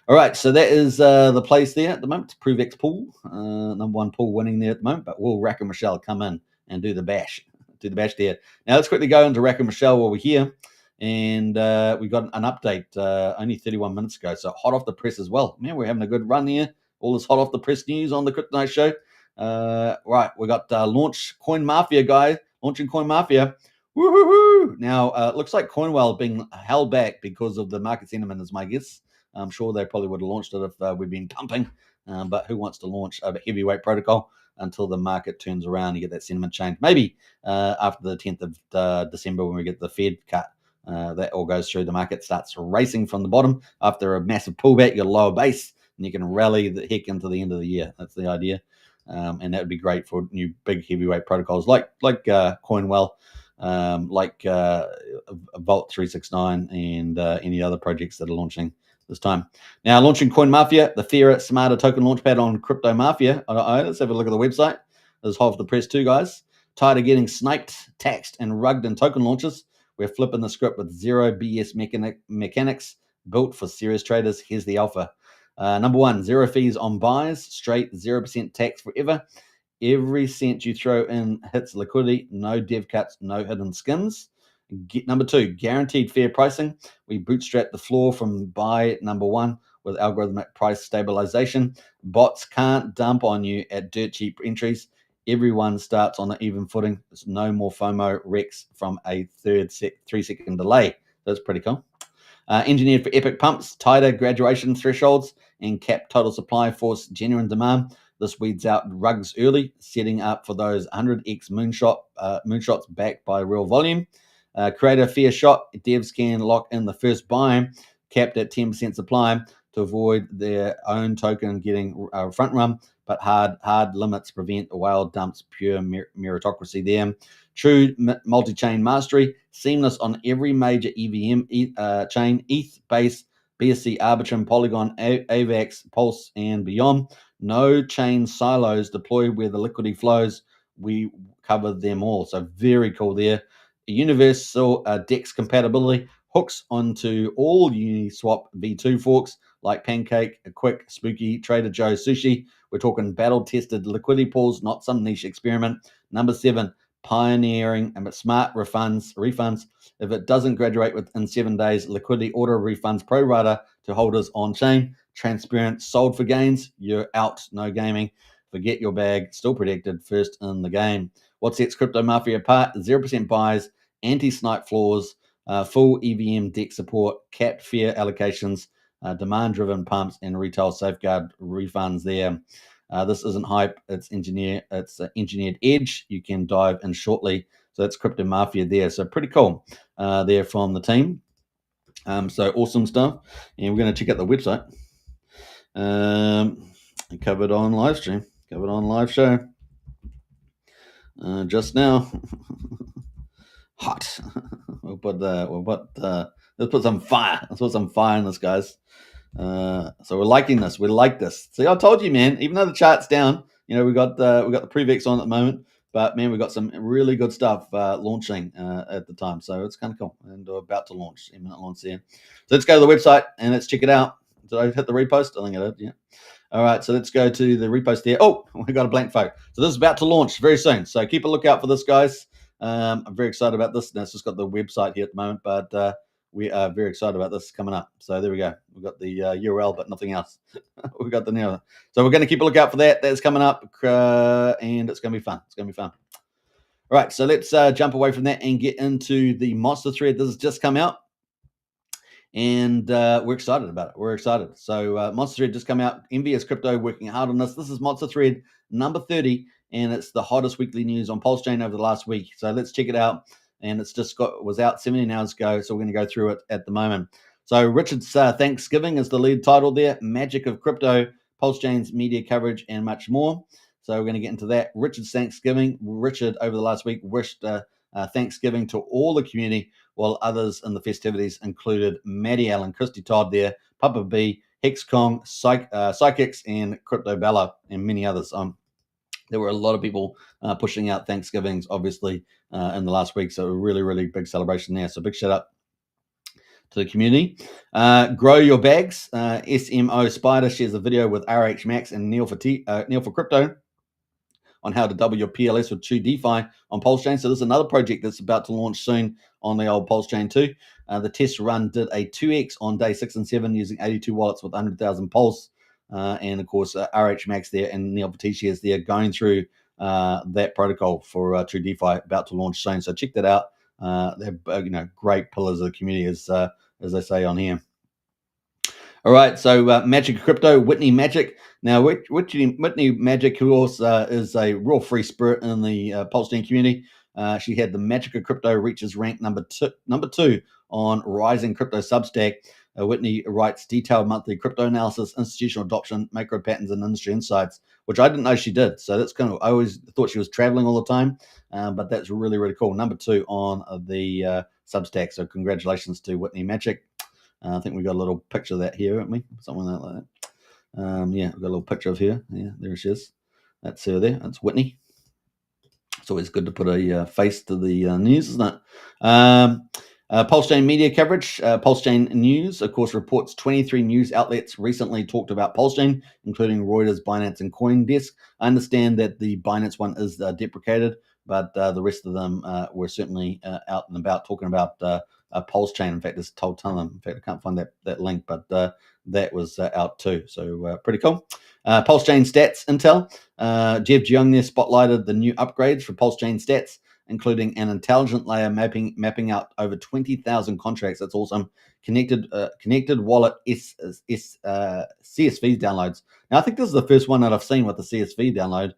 All right, so that is the place there at the moment. ProveX pool, #1 pool winning there at the moment. But will Rack and Michelle come in and do the bash there? Now let's quickly go into Rack and Michelle while we're here. And we got an update only 31 minutes ago. So hot off the press as well. Man, we're having a good run here. All this hot off the press news on the Crypto Night Show. Right, we got launch Coin Mafia guy launching Coin Mafia. Woo-hoo-hoo! Now, it looks like Coinwell being held back because of the market sentiment, is my guess. I'm sure they probably would have launched it if we'd been pumping. But who wants to launch a heavyweight protocol until the market turns around and you get that sentiment change? Maybe after the 10th of December when we get the Fed cut. That all goes through. The market starts racing from the bottom after a massive pullback. You lower base, and you can rally the heck into the end of the year. That's the idea, and that would be great for new big heavyweight protocols like Coinwell, like Vault 369, and any other projects that are launching this time. Now, launching Coin Mafia, the fairer, smarter token launchpad on Crypto Mafia. Let's have a look at the website. There's half the press too, guys. Tired of getting sniped, taxed, and rugged in token launches? We're flipping the script with zero BS mechanics built for serious traders. Here's the alpha. #1, 0 fees on buys, straight 0% tax forever. Every cent you throw in hits liquidity, no dev cuts, no hidden skims. #2, guaranteed fair pricing. We bootstrap the floor from buy #1 with algorithmic price stabilization. Bots can't dump on you at dirt cheap entries. Everyone starts on an even footing. There's no more FOMO wrecks from a 3-second delay. That's pretty cool. Engineered for epic pumps, tighter graduation thresholds, and cap total supply force genuine demand. This weeds out rugs early, setting up for those 100x moonshots backed by real volume. Create a fair shot. Devs can lock in the first buy, capped at 10% supply, to avoid their own token getting front run. But hard limits prevent whale dumps, pure meritocracy there. True multi-chain mastery, seamless on every major EVM chain, ETH, Base, BSC, Arbitrum, Polygon, AVAX, Pulse, and beyond. No chain silos deployed where the liquidity flows. We cover them all. So very cool there. Universal DEX compatibility hooks onto all Uniswap V2 forks like Pancake, Quick, Spooky, Trader Joe, Sushi. We're talking battle-tested liquidity pools, not some niche experiment. #7, pioneering and smart refunds. If it doesn't graduate within 7 days, liquidity auto refunds pro rata to holders on chain. Transparent, sold for gains. You're out, no gaming. Forget your bag, still protected, first in the game. What sets Crypto Mafia apart? 0% buys, anti-snipe floors, full EVM DEX support, capped fair allocations, demand-driven pumps and retail safeguard refunds there. This isn't hype. It's engineered edge. You can dive in shortly. So that's Crypto Mafia there. So pretty cool there from the team. So awesome stuff. And we're going to check out the website. Covered on live stream. Covered on live show. Just now. Hot. Let's put some fire. Let's put some fire in this, guys. So we're liking this. We like this. See, I told you, man. Even though the chart's down, we got the ProveX on at the moment, but man, we got some really good stuff launching at the time. So it's kind of cool, and we're about to launch, imminent launch there. So let's go to the website and let's check it out. Did I hit the repost? I think I did. Yeah. All right. So let's go to the repost there. Oh, we got a blank photo. So this is about to launch very soon. So keep a lookout for this, guys. I'm very excited about this. Now it's just got the website here at the moment, but we are very excited about this coming up. So there we go. We've got the URL, but nothing else. We've got the new. So we're going to keep a lookout for that. That's coming up, and it's going to be fun. It's going to be fun. All right. So let's jump away from that and get into the monster thread. This has just come out, and we're excited about it. We're excited. So monster thread just come out. MVS Crypto working hard on this. This is monster thread number 30, and it's the hottest weekly news on PulseChain over the last week. So let's check it out. And it's just was out 17 hours ago, so we're going to go through it at the moment. So Richard's Thanksgiving is the lead title there. Magic of Crypto, PulseChain's media coverage, and much more. So we're going to get into that. Richard's Thanksgiving. Richard, over the last week, wished Thanksgiving to all the community, while others in the festivities included Maddie Allen, Christy Todd there, Papa B, Hex Kong, Psychics, and Crypto Bella, and many others. There were a lot of people pushing out Thanksgivings, obviously, in the last week. So a really, really big celebration there. So big shout out to the community. Grow your bags. SMO Spider shares a video with RH Max and Neil for Crypto on how to double your PLS with True DeFi on PulseChain. So there's another project that's about to launch soon on the old PulseChain too. The test run did a 2x on day 6 and 7 using 82 wallets with 100,000 Pulse. And of course, RH Max there and Neil Patici is there going through that protocol for True DeFi about to launch soon. So check that out. They're great pillars of the community, as they say on here. All right, so Magic of Crypto, Whitney Magic. Now, Whitney Magic, who also is a real free spirit in the PulseChain community. She had the Magic of Crypto reaches rank number two on Rising Crypto Substack. Whitney writes detailed monthly crypto analysis, institutional adoption, macro patterns, and industry insights, which I didn't know she did. So that's kind of, I always thought she was traveling all the time, but that's really, really cool. Number 2 on the Substack. So congratulations to Whitney Magic. I think we got a little picture of that here, haven't we? Something like that. Yeah, we've got a little picture of her. Yeah, there she is. That's her there. That's Whitney. It's always good to put a face to the news, isn't it? PulseChain media coverage. PulseChain News, of course, reports 23 news outlets recently talked about PulseChain, including Reuters, Binance, and CoinDesk. I understand that the Binance one is deprecated, but the rest of them were certainly out and about talking about PulseChain. In fact, there's a ton of them. In fact, I can't find that link, but that was out too. So pretty cool. PulseChain stats intel. Jeff Jiang there spotlighted the new upgrades for PulseChain stats, including an intelligent layer mapping out over 20,000 contracts. That's awesome. Connected wallet CSV downloads. Now, I think this is the first one that I've seen with the CSV download.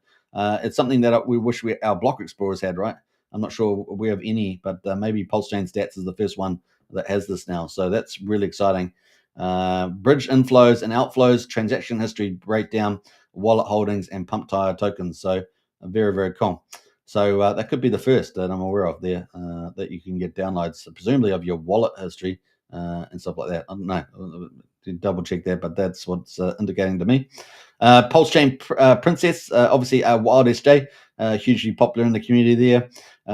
It's something that we wish our block explorers had, right? I'm not sure we have any, but maybe PulseChain stats is the first one that has this now. So that's really exciting. Bridge inflows and outflows, transaction history breakdown, wallet holdings, and pump tire tokens. So very, very cool. So that could be the first that I'm aware of there, that you can get downloads, presumably of your wallet history and stuff like that. I don't know. Double check that, but that's what's indicating to me. PulseChain Princess, obviously Wild SJ, hugely popular in the community there.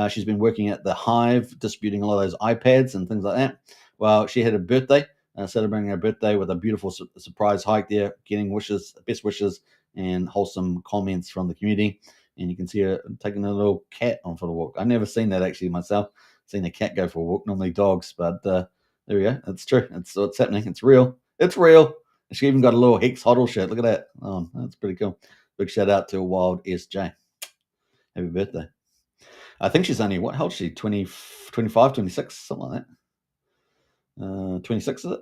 She's been working at the Hive, distributing a lot of those iPads and things like that. Well, she had a birthday, celebrating her birthday with a beautiful surprise hike there, getting best wishes, and wholesome comments from the community. And you can see her taking a little cat on for the walk. I've never seen that actually myself. Seen a cat go for a walk, normally dogs, but there we go. It's true. It's what's happening. It's real. It's real. She even got a little Hex Hodl shirt. Look at that. Oh, that's pretty cool. Big shout out to Wild SJ. Happy birthday. I think she's only, how old is she? 25, 26, something like that. 26 is it?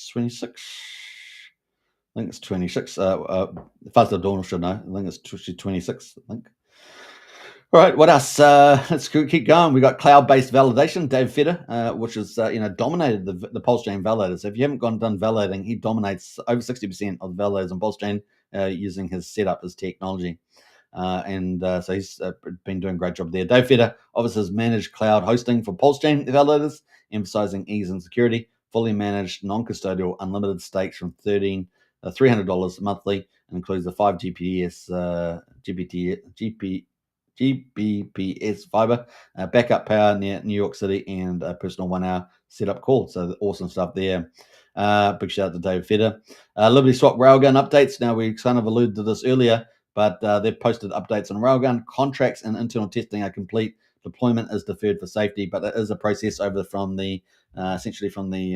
26. I think it's 26. Faster Dawn should know. I think it's 26. I think. All right, what else? Let's keep going. We got cloud-based validation. Dave Feder, which is dominated the PulseChain validators. If you haven't gone done validating, he dominates over 60% of the validators on PulseChain using his setup, his technology, so he's been doing a great job there. Dave Feder obviously has managed cloud hosting for PulseChain validators, emphasizing ease and security. Fully managed, non-custodial, unlimited stakes from $300 monthly, and includes the 5 GBPS fiber, backup power near New York City, and a personal 1 hour setup call. So awesome stuff there. Big shout out to Dave Feder. Liberty Swap RailGun updates. Now, we kind of alluded to this earlier, but they've posted updates on RailGun. Contracts and internal testing are complete. Deployment is deferred for safety, but there is a process over from the essentially from the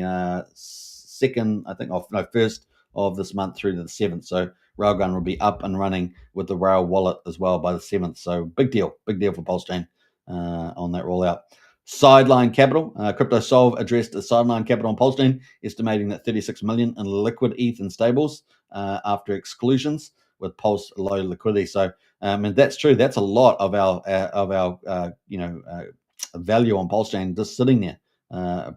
first of this month through to the 7th. So RailGun will be up and running with the Rail wallet as well by the 7th. So big deal for PulseChain on that rollout. Sideline Capital, CryptoSolve addressed the Sideline Capital on PulseChain, estimating that 36 million in liquid ETH and stables after exclusions, with Pulse low liquidity. So and that's true. That's a lot of our value on PulseChain just sitting there,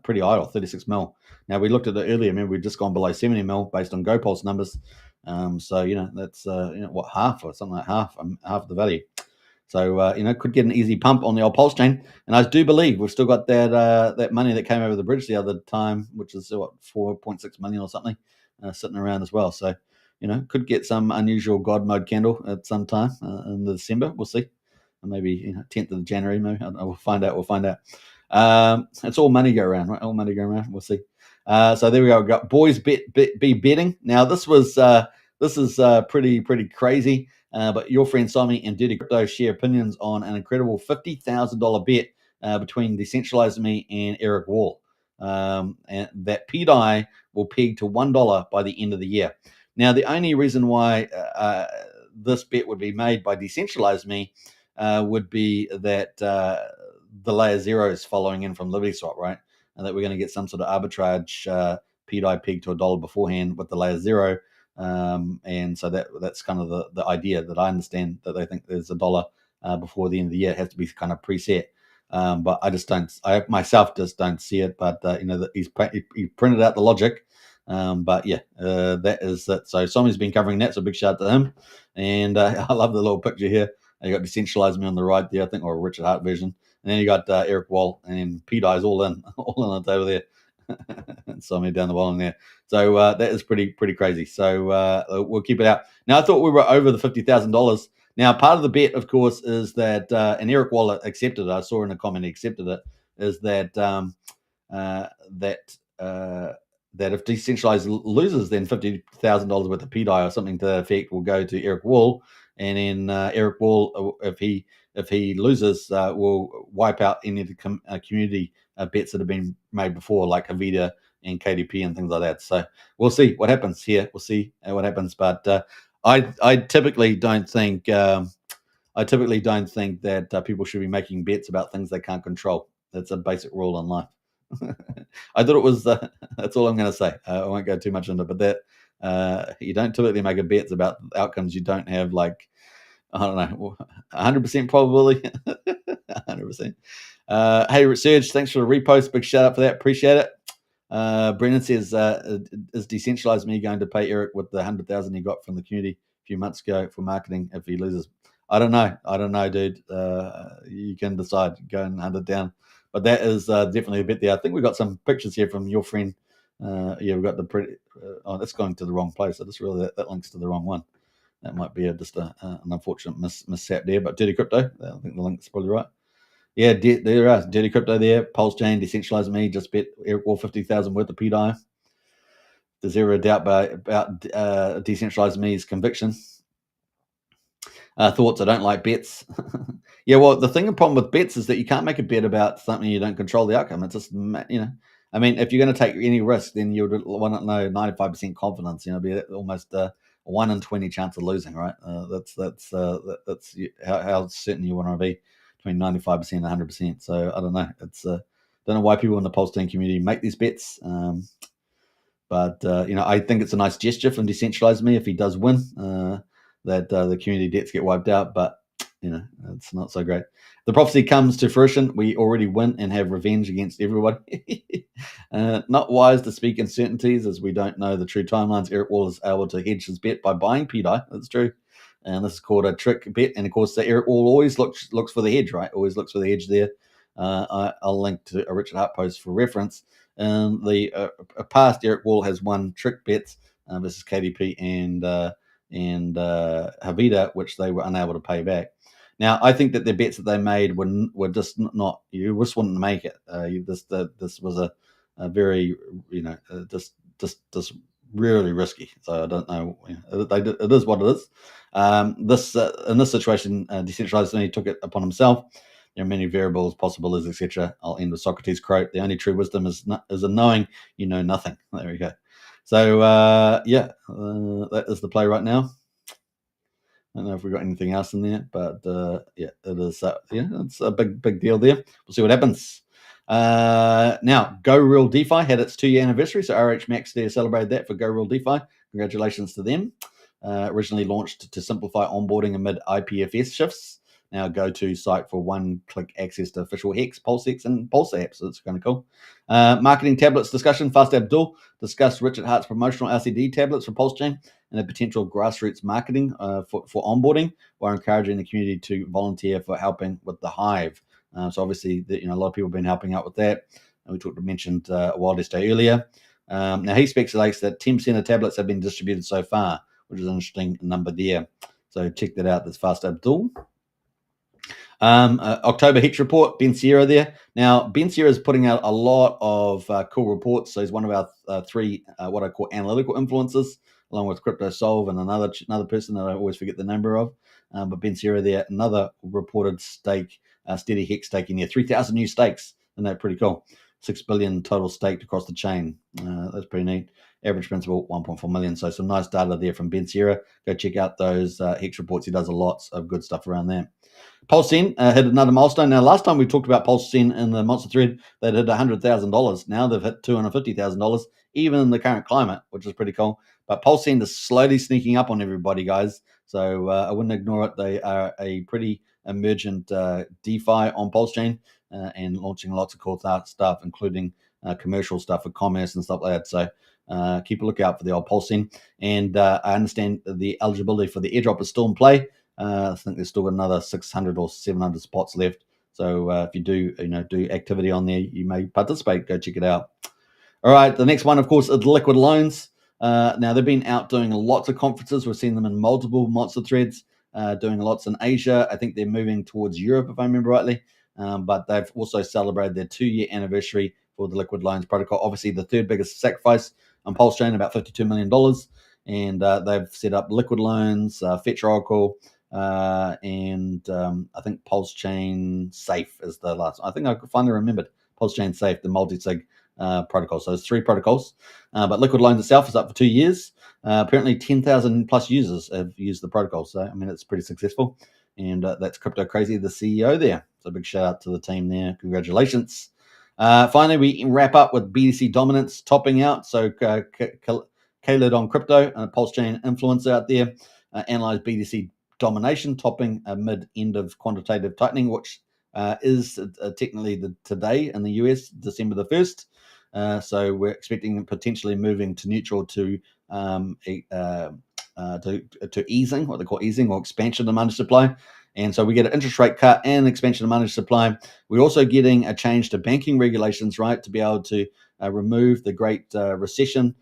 pretty idle, 36 mil. Now, we looked at it earlier. We've just gone below 70 mil based on GoPulse numbers. So that's what, half or something like half the value. So could get an easy pump on the old PulseChain. And I do believe we've still got that money that came over the bridge the other time, which is what, 4.6 million or something, sitting around as well. So could get some unusual God mode candle at some time in December. We'll see. Maybe 10th of January. Maybe we'll find out. It's all money go around, right? All money go around. We'll see. So there we go. We've got boys be betting. Now this is pretty crazy. But your friend Simon and Dirty Crypto share opinions on an incredible $50,000 bet between Decentralized Me and Eric Wall, and that PDI will peg to $1 by the end of the year. Now, the only reason why this bet would be made by Decentralized Me would be that the layer 0 is following in from Liberty Swap, right? And that we're going to get some sort of arbitrage PDI peg to $1 beforehand with the layer 0. And so that's kind of the idea that I understand, that they think there's $1 before the end of the year. It has to be kind of preset. But I myself just don't see it. But he printed out the logic. That is it. So Somi's been covering that, so big shout out to him. And I love the little picture here. You got Decentralized Me on the right there, I think, or a Richard Hart version. And then you got Eric Wall, and PDI's all in on the table there. And Somi down the bottom there. So that is pretty crazy. So we'll keep it out. Now, I thought we were over the $50,000. Now, part of the bet, of course, is that, and Eric Wall accepted it. I saw in a comment he accepted it. Is that that if Decentralized loses, then $50,000 worth of PDI or something to that effect will go to Eric Wall, and then Eric Wall, if he loses, will wipe out any of the community bets that have been made before, like Havida and KDP and things like that. So we'll see what happens here. We'll see what happens. But I typically don't think that people should be making bets about things they can't control. That's a basic rule in life. I thought it was. That's all I'm going to say. I won't go too much into it, but that you don't typically make a bets about outcomes you don't have, like, I don't know, 100% probability. 100%. Hey, Serge, thanks for the repost. Big shout out for that. Appreciate it. Brennan says, is Decentralized Me going to pay Eric with the 100,000 he got from the community a few months ago for marketing if he loses? I don't know, dude. You can decide. Go and hunt it down. But that is definitely a bit there. I think we've got some pictures here from your friend. We've got the pretty. That's going to the wrong place. I just realized that links to the wrong one. That might be just an unfortunate mishap there. But Dirty Crypto, I think the link's probably right. Yeah, there are Dirty Crypto there. PulseChain, Decentralized Me, just bet Eric Wall 50,000 worth of PDI. There's zero doubt about Decentralized Me's conviction. Thoughts, I don't like bets. Yeah, well, the problem with bets is that you can't make a bet about something you don't control the outcome. It's just, I mean, if you're going to take any risk, then you would want to know 95% confidence. Be almost a 1 in 20 chance of losing, right? That's how certain you want to be, between 95% and 100%. So I don't know. It's don't know why people in the PulseChain community make these bets. But I think it's a nice gesture from Decentralized Me if he does win, that the community debts get wiped out. But it's not so great. The prophecy comes to fruition. We already win and have revenge against everybody. Not wise to speak in certainties, as we don't know the true timelines. Eric Wall is able to hedge his bet by buying PDI. That's true. And this is called a trick bet. And of course, the Eric Wall always looks for the hedge, right? Always looks for the hedge there. I'll link to a Richard Hart post for reference. The past Eric Wall has won trick bets versus KDP and Havida, which they were unable to pay back. Now, I think that the bets that they made were just not. You just wouldn't make it. This was a very just really risky. So I don't know. It is what it is. In this situation, Decentralized only took it upon himself. There are many variables, possibilities, etc. I'll end with Socrates' quote: "The only true wisdom is a knowing you know nothing." There we go. So that is the play right now. I don't know if we've got anything else in there, but it is. It's a big deal there. We'll see what happens. Now, Go Real DeFi had its 2-year anniversary, so RH Max there celebrated that for Go Real DeFi. Congratulations to them. Originally launched to simplify onboarding amid IPFS shifts. Now go-to site for one-click access to official Hex, PulseX, and Pulse apps. So it's kind of cool. Marketing tablets discussion. Fast Abdul discussed Richard Hart's promotional LCD tablets for PulseChain and a potential grassroots marketing for onboarding, while encouraging the community to volunteer for helping with the Hive. So obviously, a lot of people have been helping out with that. And we mentioned Wildest Day earlier. Now he speculates that 10% of tablets have been distributed so far, which is an interesting number there. So check that out. That's Fast Abdul. October Hex report, Ben Sierra there. Now, Ben Sierra is putting out a lot of cool reports. So he's one of our 3 what I call analytical influencers, along with Crypto Solve and another person that I always forget the number of. But Ben Sierra there, another reported stake, steady Hex stake in there, 3,000 new stakes. Isn't that pretty cool? 6 billion total staked across the chain. That's pretty neat. Average principal, 1.4 million. So some nice data there from Ben Sierra. Go check out those Hex reports. He does a lot of good stuff around there. PulseChain hit another milestone. Now, last time we talked about PulseChain in the Monster Thread, they'd hit $100,000. Now they've hit $250,000, even in the current climate, which is pretty cool. But PulseChain is slowly sneaking up on everybody, guys. So I wouldn't ignore it. They are a pretty emergent DeFi on PulseChain and launching lots of cool stuff, including commercial stuff for commerce and stuff like that. So keep a lookout for the old PulseChain. And I understand the eligibility for the airdrop is still in play. I think there's still another 600 or 700 spots left. So if you do activity on there, you may participate. Go check it out. All right, the next one, of course, is liquid loans. Now they've been out doing lots of conferences. We've seen them in multiple Monster Threads, doing lots in Asia. I think they're moving towards Europe, if I remember rightly. But they've also celebrated their 2-year anniversary for the liquid loans protocol. Obviously, the 3rd biggest sacrifice on PulseChain, about $52 million. And they've set up liquid loans, Fetch Oracle, and I think PulseChain Safe is the last. I think I finally remembered PulseChain Safe, the multi-sig protocol. So there's 3 protocols, but Liquid Loans itself is up for 2 years. Apparently 10,000 plus users have used the protocol. So, I mean, it's pretty successful. And that's Crypto Crazy, the CEO there. So big shout out to the team there. Congratulations. Finally, we wrap up with BTC dominance topping out. So Khaled on Crypto, a PulseChain influencer out there, analyzed BTC domination topping amid end of quantitative tightening, which is technically today in the US, December the 1st. So we're expecting potentially moving to neutral to easing, what they call easing or expansion of money supply. And so we get an interest rate cut and expansion of money supply. We're also getting a change to banking regulations, right, to be able to remove the Great Recession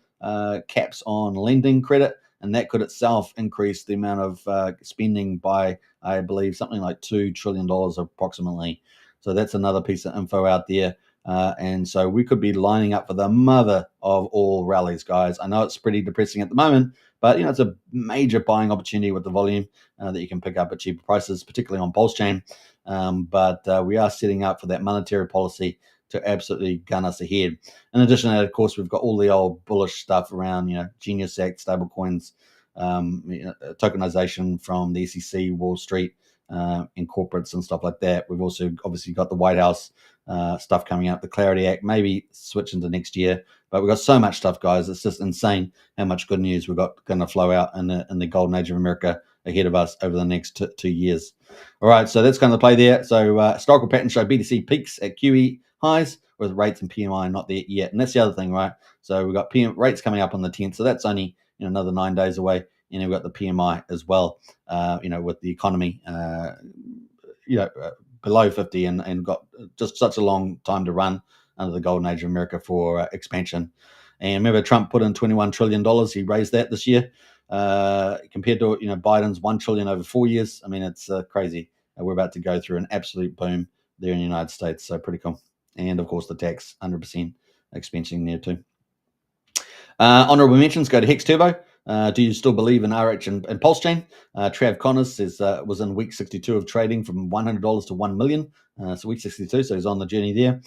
caps on lending credit. And that could itself increase the amount of spending by, I believe, something like $2 trillion approximately. So that's another piece of info out there. And so we could be lining up for the mother of all rallies, guys. I know it's pretty depressing at the moment, but it's a major buying opportunity with the volume that you can pick up at cheaper prices, particularly on PulseChain. But we are setting up for that monetary policy to absolutely gun us ahead. In addition to that, of course, we've got all the old bullish stuff around, Genius Act, stablecoins, tokenization from the SEC, Wall Street, in corporates and stuff like that. We've also obviously got the White House stuff coming up, the Clarity Act, maybe switch into next year. But we've got so much stuff, guys. It's just insane how much good news we've got going to flow out in the golden age of America ahead of us over the next 2 years. All right, so that's kind of the play there. So historical patterns show BTC peaks at QE highs, with rates and PMI not there yet. And that's the other thing, right? So we've got rates coming up on the 10th, so that's only another 9 days away. And we've got the PMI as well, with the economy, below 50 and got just such a long time to run under the golden age of America for expansion. And remember, Trump put in $21 trillion. He raised that this year compared to, Biden's $1 trillion over 4 years. I mean, it's crazy. We're about to go through an absolute boom there in the United States. So pretty cool. And of course, the tax 100% expansion there too. Honorable mentions go to Hex Turbo. Do you still believe in RH and PulseChain? Trav Connors says was in week 62 of trading from $100 to 1 million. So week 62, so he's on the journey there.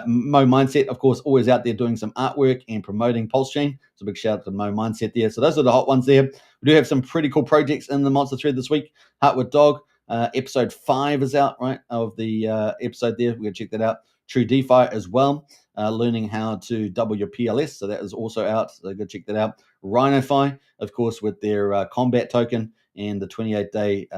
Mo Mindset, of course, always out there doing some artwork and promoting PulseChain. So big shout out to Mo Mindset there. So those are the hot ones there. We do have some pretty cool projects in the Monster Thread this week. Heartwood Dog, episode 5 is out, right, of the episode there. We're going to check that out. True DeFi as well. Learning how to double your PLS. So that is also out. So go check that out. RhinoFi, of course, with their combat token and the 28-day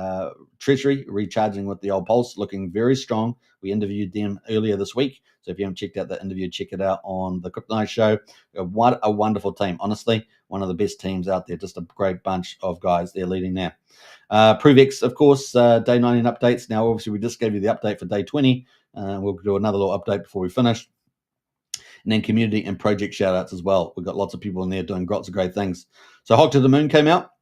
treasury recharging with the old Pulse, looking very strong. We interviewed them earlier this week. So if you haven't checked out that interview, check it out on the Crypto Night Show. What a wonderful team. Honestly, one of the best teams out there. Just a great bunch of guys there leading there. ProveX, of course, day 19 updates. Now, obviously, we just gave you the update for day 20. We'll do another little update before we finish. And then community and project shout outs as well. We've got lots of people in there doing lots of great things. So Hog to the Moon came out.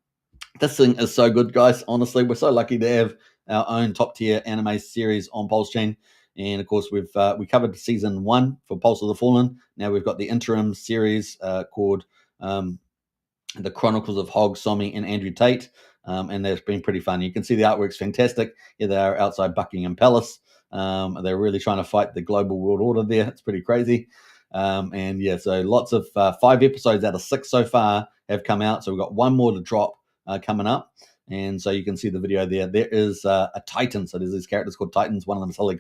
This thing is so good, guys. Honestly, we're so lucky to have our own top tier anime series on PulseChain. And of course, we covered season 1 for Pulse of the Fallen. Now we've got the interim series called The Chronicles of Hog, Somi, and Andrew Tate. And that's been pretty fun. You can see the artwork's fantastic. Here they are outside Buckingham Palace. They're really trying to fight the global world order there. It's pretty crazy. And yeah, so lots of 5 episodes out of 6 so far have come out. So we've got 1 more to drop coming up. And so you can see the video there. There is a Titan. So there's these characters called Titans. One of them is Hillary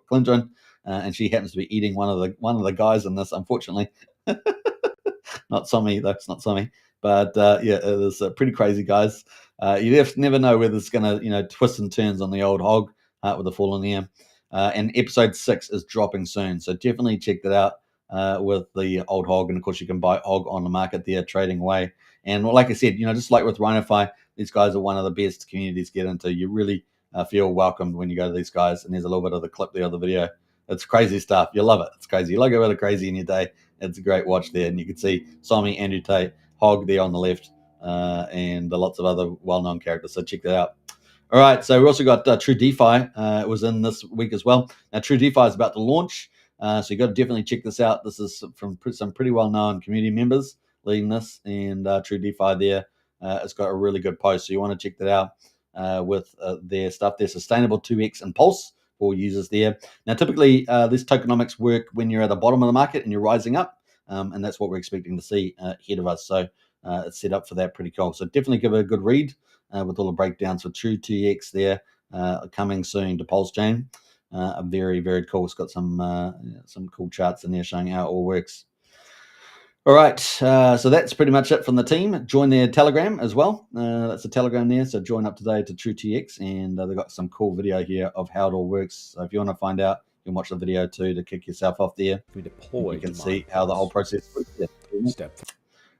Clinton, and she happens to be eating one of the guys in this, unfortunately. Not Somi, though. It's not Somi. But yeah, it is pretty crazy, guys. You never know whether it's going to, twist and turns on the old Hog with the Fallen here. And episode 6 is dropping soon. So definitely check that out. With the old Hog, and of course you can buy Hog on the market there trading away. And like I said, just like with RhinoFi, these guys are one of the best communities to get into. You really feel welcomed when you go to these guys. And there's a little bit of the clip there of the video. It's crazy stuff. You love it. It's crazy. You like a bit of crazy in your day. It's a great watch there. And you can see Somi, Andrew Tate, Hog there on the left, and lots of other well-known characters. So check that out. All right. So we also got True DeFi. It was in this week as well. Now True DeFi is about to launch. So you got to definitely check this out. This is from some pretty well-known community members leading this, and True DeFi there. It's got a really good post, so you want to check that out with their stuff. Their Sustainable 2x and Pulse for users there. Now, typically, this tokenomics work when you're at the bottom of the market and you're rising up, and that's what we're expecting to see ahead of us. So it's set up for that. Pretty cool. So definitely give it a good read with all the breakdowns for True 2x there coming soon to PulseChain. Very, very cool. It's got some cool charts in there showing how it all works. All right, so that's pretty much it from the team. Join their Telegram as well. That's a Telegram there, so join up today to TrueTX, and they've got some cool video here of how it all works. So if you want to find out, you can watch the video too to kick yourself off there. We deploy. You can see how the whole process works. Step.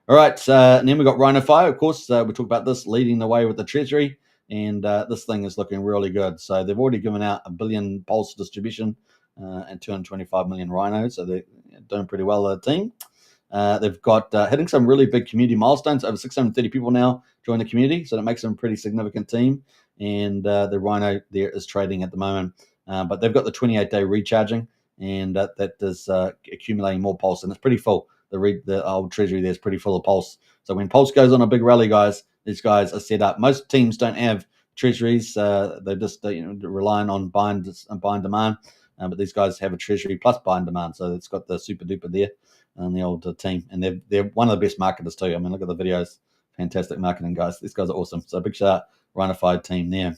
All right, and then we've got RhinoFi, of course. We talked about this, leading the way with the treasury, and this thing is looking really good. So they've already given out 1 billion Pulse distribution and 225 million Rhino, so they're doing pretty well, the team. They've got hitting some really big community milestones. Over 630 people now join the community, so that makes them a pretty significant team. And the Rhino there is trading at the moment, but they've got the 28-day recharging, and that is accumulating more Pulse, and it's pretty full. The old treasury there is pretty full of Pulse. So when Pulse goes on a big rally, guys, these guys are set up. Most teams don't have treasuries; they're just relying on buy and demand. But these guys have a treasury plus buy and demand, so it's got the super duper there. And the old team, and they're one of the best marketers too. I mean, look at the videos, fantastic marketing guys. These guys are awesome. So big shout out, RhinoFi team there.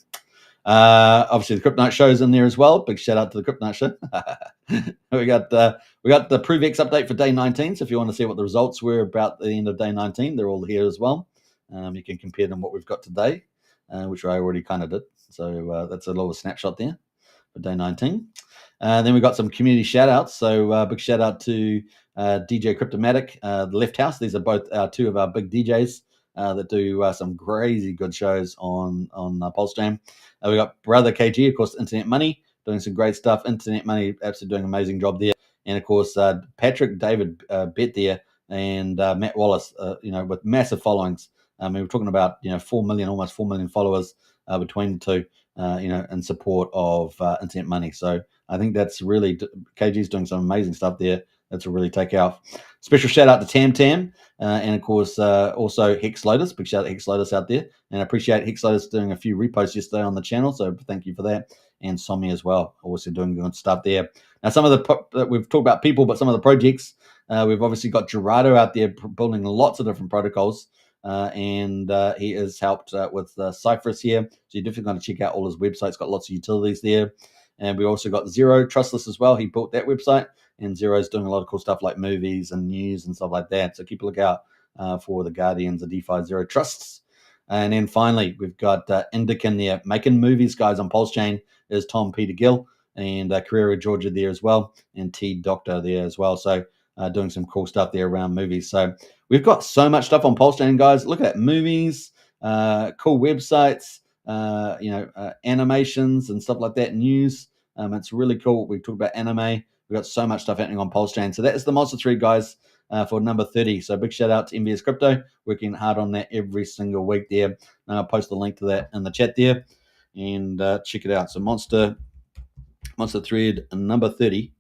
Obviously, the Crypto Night show's in there as well. Big shout out to the Crypto Night show. we got the ProveX update for day 19. So if you want to see what the results were about the end of day 19, they're all here as well. You can compare them what we've got today, which I already kind of did. So that's a little snapshot there for day 19. Then we got some community shout outs. So big shout out to DJ Cryptomatic, the Left House. These are both two of our big DJs that do some crazy good shows on PulseChain. We got Brother KG, of course, Internet Money, doing some great stuff. Internet Money, absolutely doing an amazing job there. And of course, Patrick David Bet there and Matt Wallace, with massive followings. I mean, we're talking about, almost 4 million followers between the two, in support of Internet Money. So I think that's really, KG's doing some amazing stuff there. That's will really take off. Special shout out to Tam Tam, and of course also Hex Lotus. Big shout out to Hex Lotus out there, and I appreciate Hex Lotus doing a few reposts yesterday on the channel. So thank you for that, and Somi as well, also doing good stuff there. Now some of the we've talked about people, but some of the projects we've obviously got Gerardo out there building lots of different protocols, and he has helped with Cypress here. So you're definitely going to check out all his websites. Got lots of utilities there, and we also got Zero Trustless as well. He built that website. And Zero's doing a lot of cool stuff like movies and news and stuff like that. So keep a lookout for the Guardians of DeFi Zero Trusts. And then finally, we've got Indican there making movies, guys, on PulseChain. Is Tom Peter Gill and Carrera Georgia there as well, and T Doctor there as well. So doing some cool stuff there around movies. So we've got so much stuff on PulseChain, guys. Look at that, movies, cool websites, animations and stuff like that, news. It's really cool. We talked about anime. We've got so much stuff happening on PulseChain. So that is the Monster 3, guys, for number 30. So big shout out to MVS Crypto, working hard on that every single week there. I'll post the link to that in the chat there and check it out. So Monster Thread number 30.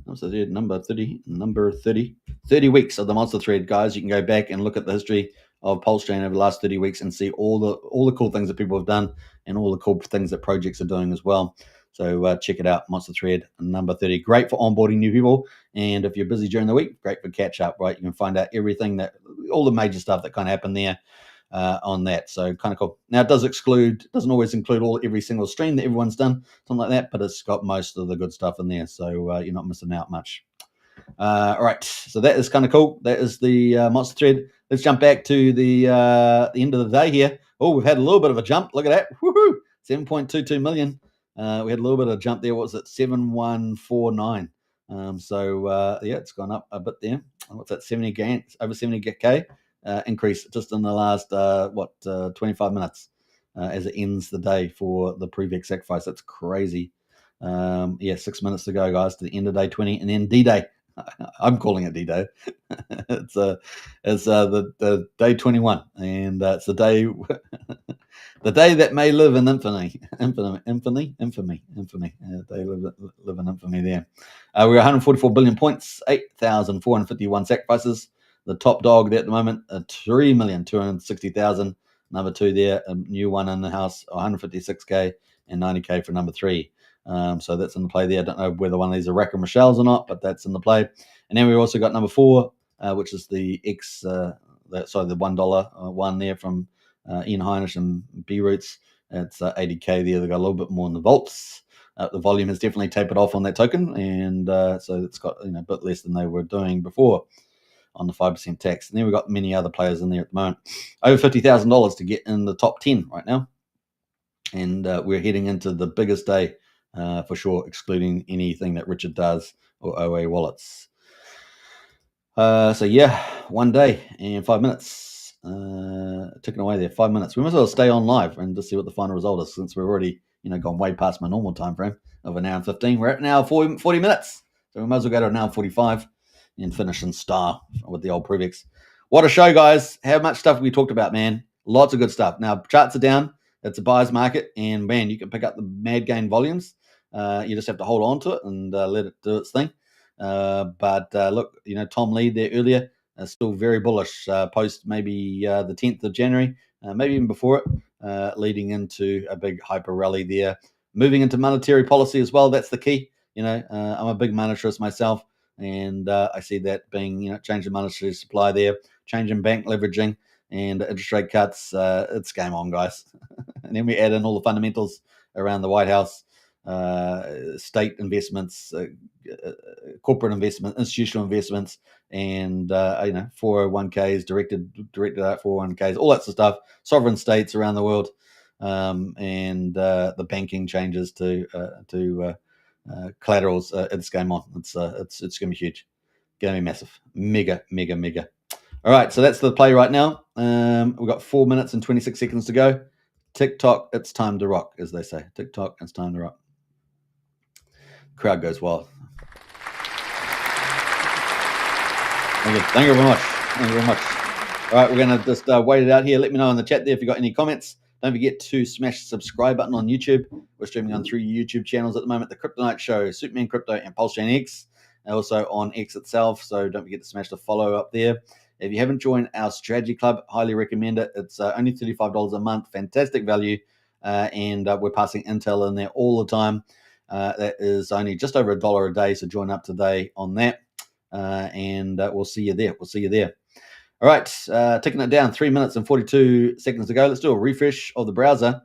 Monster Thread number 30. 30 weeks of the Monster Thread, guys. You can go back and look at the history of PulseChain over the last 30 weeks and see all the cool things that people have done and all the cool things that projects are doing as well. So check it out, Monster Thread number 30. Great for onboarding new people. And if you're busy during the week, great for catch up, right? You can find out all the major stuff that kind of happened there on that. So kind of cool. Now it doesn't always include every single stream that everyone's done, something like that, but it's got most of the good stuff in there. So you're not missing out much. All right. So that is kind of cool. That is the Monster Thread. Let's jump back to the end of the day here. Oh, we've had a little bit of a jump. Look at that. Woohoo! 7.22 million. We had a little bit of a jump there. What was it? 7149. It's gone up a bit there. What's that? 70 gain, over 70k increase just in the last 25 minutes as it ends the day for the ProveX sacrifice. That's crazy. 6 minutes to go, guys, to the end of day 20, and then D-Day. I'm calling it D-Day. it's the day 21, and it's the day the day that may live in infamy. Infamy. They live in infamy there. We're 144 billion points, 8,451 sacrifices. The top dog there at the moment, 3,260,000. Number 2 there, a new one in the house, 156k and 90k for number 3. So that's in the play there. I don't know whether one of these are Rack and Michelle's or not, but that's in the play. And then we've also got number 4, which is the the $1 one there from Ian Heinisch and B Roots. It's 80k there. They've got a little bit more in the vaults. The volume has definitely tapered off on that token, and so it's got a bit less than they were doing before on the 5% tax. And then we've got many other players in there at the moment. Over $50,000 to get in the top 10 right now. And we're heading into the biggest day for sure, excluding anything that Richard does or OA wallets. 1 day and 5 minutes. Ticking away there, 5 minutes. We might as well stay on live and just see what the final result is, since we're already gone way past my normal time frame of an hour and 15. We're at an hour 40 minutes. So we might as well go to an hour 45 and finish in style with the old ProveX. What a show, guys. How much stuff we talked about, man. Lots of good stuff. Now, charts are down. It's a buyer's market, and, man, you can pick up the mad gain volumes. You just have to hold on to it and let it do its thing. Look, Tom Lee there earlier, still very bullish post maybe the 10th of January, maybe even before it, leading into a big hyper rally there. Moving into monetary policy as well. That's the key. I'm a big monetarist myself. And I see that being, change in monetary supply there, change in bank leveraging and interest rate cuts. It's game on, guys. And then we add in all the fundamentals around the White House, state investments, corporate investment, institutional investments, and 401ks, directed out 401ks, all that sort of stuff, sovereign states around the world, and the banking changes to collaterals. It's game on. It's going to be huge, going to be massive, mega. All right, so that's the play right now. We've got 4 minutes and 26 seconds to go. TikTok, it's time to rock, as they say. TikTok, it's time to rock. Crowd goes wild. Thank you very much. Thank you very much. All right, we're going to just wait it out here. Let me know in the chat there if you've got any comments. Don't forget to smash the subscribe button on YouTube. We're streaming on 3 YouTube channels at the moment: The Crypto Night Show, Superman Crypto, and PulseChain X. And also on X itself, so don't forget to smash the follow up there. If you haven't joined our strategy club, highly recommend it. It's only $35 a month, fantastic value, and we're passing intel in there all the time. That is only just over $1 a day, so join up today on that, and we'll see you there. All right, ticking it down, 3 minutes and 42 seconds to go. Let's do a refresh of the browser,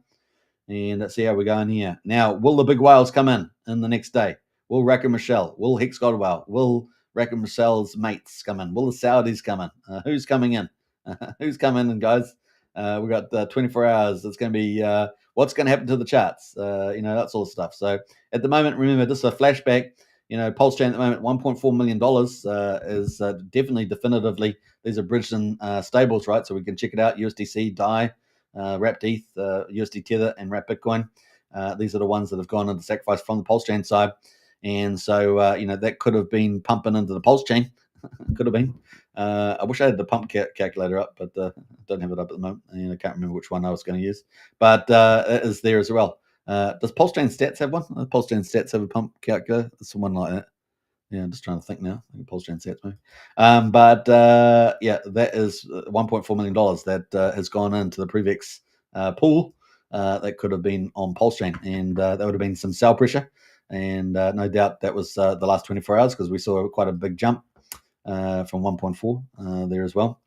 and let's see how we're going here. Now, will the big whales come in the next day? Will Rack and Michelle? Will Hex Godwell? Will Rack and Michelle's mates come in? Will the Saudis come in? Who's coming in? Who's coming in, guys? We've got 24 hours. It's going to be what's going to happen to the charts, that sort of stuff. So at the moment, remember, this is a flashback. PulseChain at the moment, $1.4 million is definitely, definitively, these are bridged in stables, right? So we can check it out: USDC, DAI, Wrapped ETH, USD Tether, and Wrapped Bitcoin. These are the ones that have gone into sacrifice from the PulseChain side. And so, that could have been pumping into the PulseChain. Could have been. I wish I had the pump calculator up, but I don't have it up at the moment. And I can't remember which one I was going to use. But it is there as well. Does PulseChain Stats have one? PulseChain Stats have a pump calculator? Someone like that. Yeah, I'm just trying to think now. I think PulseChain Stats maybe. That is $1.4 million that has gone into the ProveX pool. That could have been on PulseChain, and that would have been some sell pressure. And no doubt that was the last 24 hours, because we saw quite a big jump from 1.4 there as well.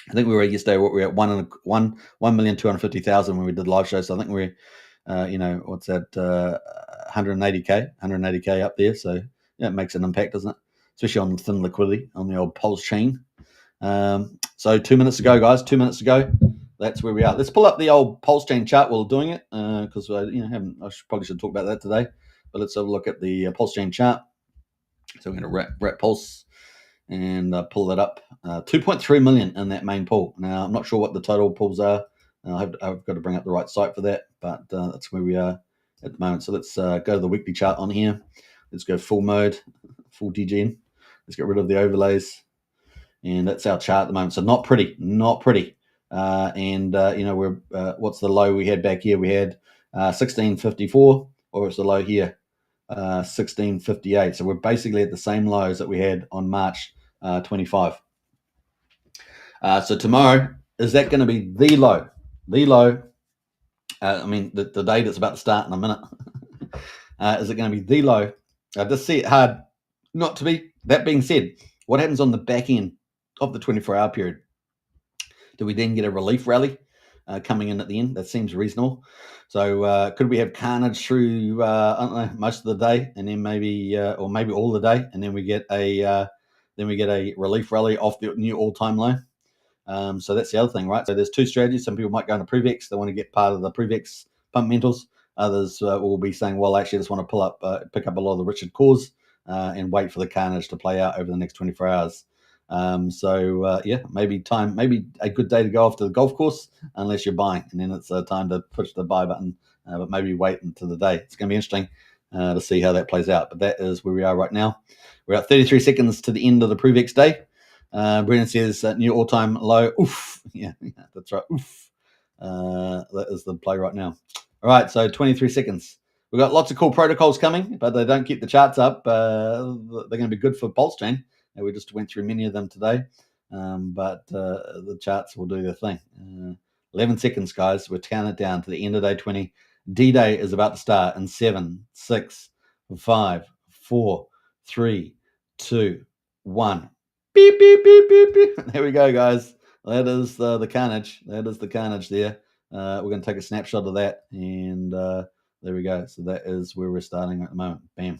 I think we were yesterday, what we were at 1,250,000 when we did live show. So I think we're, what's that, 180K up there. So yeah, it makes an impact, doesn't it? Especially on thin liquidity on the old PulseChain. So 2 minutes ago, guys, 2 minutes ago. That's where we are. Let's pull up the old PulseChain chart while doing it, because I probably should talk about that today. But let's have a look at the PulseChain chart. So we're going to wrap Pulse and pull that up. 2.3 million in that main pool. Now, I'm not sure what the total pools are. I've got to bring up the right site for that, but that's where we are at the moment. So let's go to the weekly chart on here. Let's go full mode, full DGN. Let's get rid of the overlays. And that's our chart at the moment. So not pretty. We're what's the low we had back here? We had 1654, or it's the low here, 1658. So we're basically at the same lows that we had on March 25. So tomorrow, is that going to be the low? The low. The day that's about to start in a minute. Is it going to be the low? I just see it hard not to be. That being said, what happens on the back end of the 24-hour period? Do we then get a relief rally coming in at the end? That seems reasonable. So could we have carnage through most of the day, and then maybe all the day, and then we get a relief rally off the new all-time low? So that's the other thing, right? So there's two strategies. Some people might go into ProveX. They want to get part of the ProveX fundamentals. Others will be saying, well, actually, I just want to pick up a lot of the Richard cores and wait for the carnage to play out over the next 24 hours. Maybe a good day to go off to the golf course, unless you're buying, and then it's time to push the buy button. But maybe wait until the day. It's going to be interesting to see how that plays out. But that is where we are right now. We're at 33 seconds to the end of the ProveX day. Brendan says new all-time low. Oof. Yeah, that's right. Oof. That is the play right now. All right, so 23 seconds. We've got lots of cool protocols coming, but they don't keep the charts up. They're going to be good for PulseChain. And we just went through many of them today. But the charts will do their thing. 11 seconds, guys. We're counting it down to the end of day 20. D-Day is about to start in 7, 6, 5, 4, 3, 2, 1. Beep, beep, beep, beep, beep. There we go, guys. That is the carnage. That is the carnage there. We're going to take a snapshot of that, and There we go. So that is where we're starting at the moment. Bam.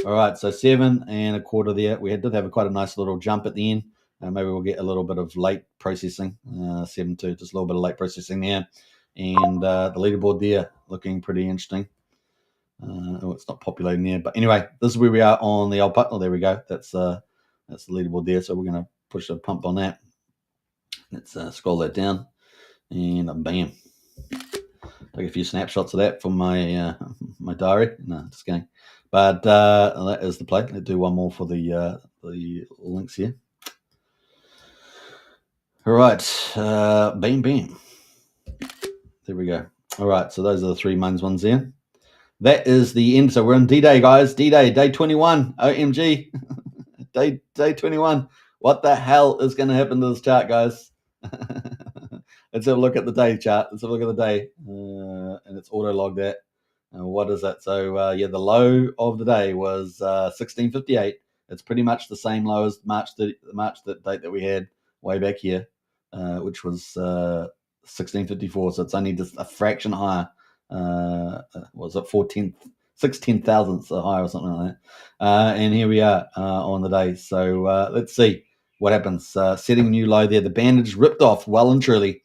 All right, so 7 1/4 there. We did have quite a nice little jump at the end. Maybe we'll get a little bit of late processing. 7-2, just a little bit of late processing there. And the leaderboard there looking pretty interesting. It's not populating there, but anyway, this is where we are on the old putt. Oh, there we go. That's the leaderboard there. So we're going to push a pump on that. Let's scroll that down, and bam. Take a few snapshots of that from my my diary. No, just kidding. But that is the play. Let's do one more for the links here. All right, bam, bam. There we go. All right, so those are the 3 ones there. That is the end. So we're on D-Day, guys. D-Day, day 21. OMG. day 21. What the hell is going to happen to this chart, guys? Let's have a look at the day chart. Let's have a look at the day. And it's auto-logged that. What is that? So, yeah, the low of the day was 1658. It's pretty much the same low as March date that we had way back here, which was 1654. So it's only just a fraction higher. Was it 16 thousandths higher or something like that? And here we are on the day. So let's see what happens. Setting a new low there. The bandage ripped off well and truly.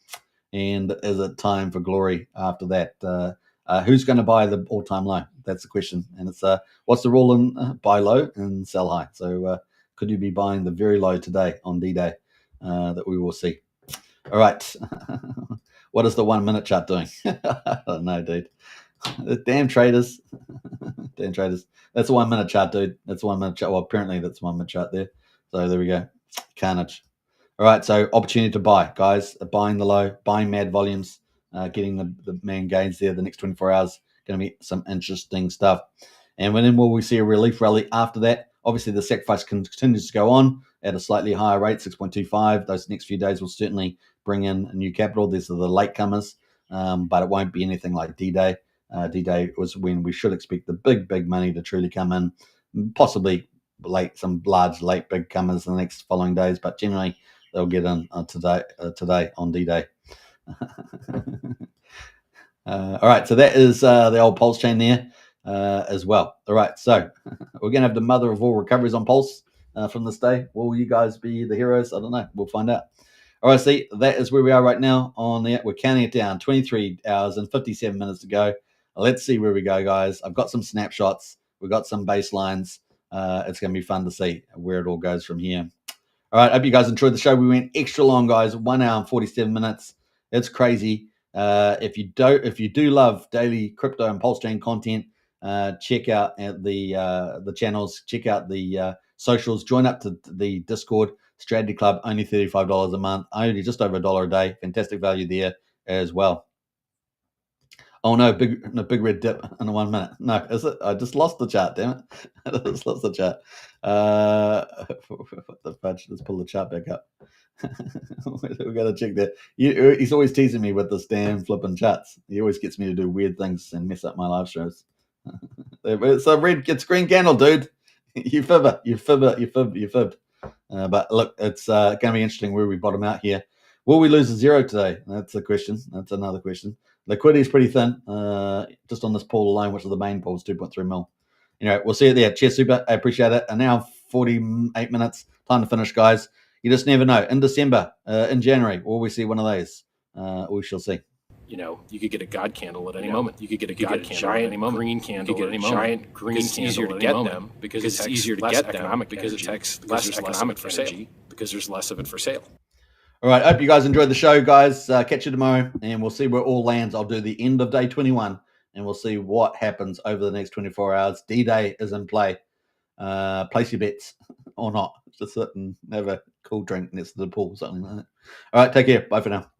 And is it time for glory after that? Who's going to buy the all-time low? That's the question. And it's what's the rule in buy low and sell high? So could you be buying the very low today on D-Day that we will see? All right. What is the 1 minute chart doing? I don't know, dude. Damn traders. Damn traders. That's a 1 minute chart, dude. That's a 1 minute chart. Well, apparently that's a 1 minute chart there. So there we go. Carnage. All right. So opportunity to buy, guys. Buying the low, buying mad volumes, getting the main gains there the next 24 hours. Going to be some interesting stuff. And when will we see a relief rally after that? Obviously, the sacrifice continues to go on at a slightly higher rate, 6.25. Those next few days will certainly bring in new capital. These are the latecomers, but it won't be anything like D-Day. D-Day was when we should expect the big money to truly come in, possibly some large late big comers in the next following days, but generally they'll get in today on D-Day. All right, so that is the old PulseChain there as well. All right, so we're going to have the mother of all recoveries on Pulse from this day. Will you guys be the heroes? I don't know. We'll find out. All right, see, that is where we are right now on the. We're counting it down. 23 hours and 57 minutes to go. Let's see where we go, guys. I've got some snapshots. We've got some baselines. It's going to be fun to see where it all goes from here. All right, hope you guys enjoyed the show. We went extra long, guys. 1 hour and 47 minutes. It's crazy. If you do love daily crypto and PulseChain content, check out the channels. Check out the socials. Join up to the Discord Strategy Club. Only $35 a month. Only just over $1 a day. Fantastic value there as well. Oh no, big red dip in 1 minute. No, is it? I just lost the chart, damn it. I just lost the chart. What the fudge? Let's pull the chart back up. We got to check that. He's always teasing me with this damn flipping charts. He always gets me to do weird things and mess up my live shows. It's a red, it's green candle, dude. You fibbed. But look, it's going to be interesting where we bottom out here. Will we lose a zero today? That's a question. That's another question. Liquidity is pretty thin, just on this pool alone, which is the main pool, is 2.3 mil. Anyway, we'll see you there. Cheers, super. I appreciate it. And now 48 minutes. Time to finish, guys. You just never know. In December, in January, will we see one of those? We shall see. You know, you could get a God candle at any moment. You could get a God candle at any moment. Green candle at any moment. Giant green candle. It's easier to get them because it's easier to get them because it takes less economic for sale because there's less of it for sale. All right. Hope you guys enjoyed the show, guys. Catch you tomorrow, and we'll see where it all lands. I'll do the end of day 21, and we'll see what happens over the next 24 hours. D-Day is in play. Place your bets or not. Just sit and have a cool drink next to the pool, something like that. All right. Take care. Bye for now.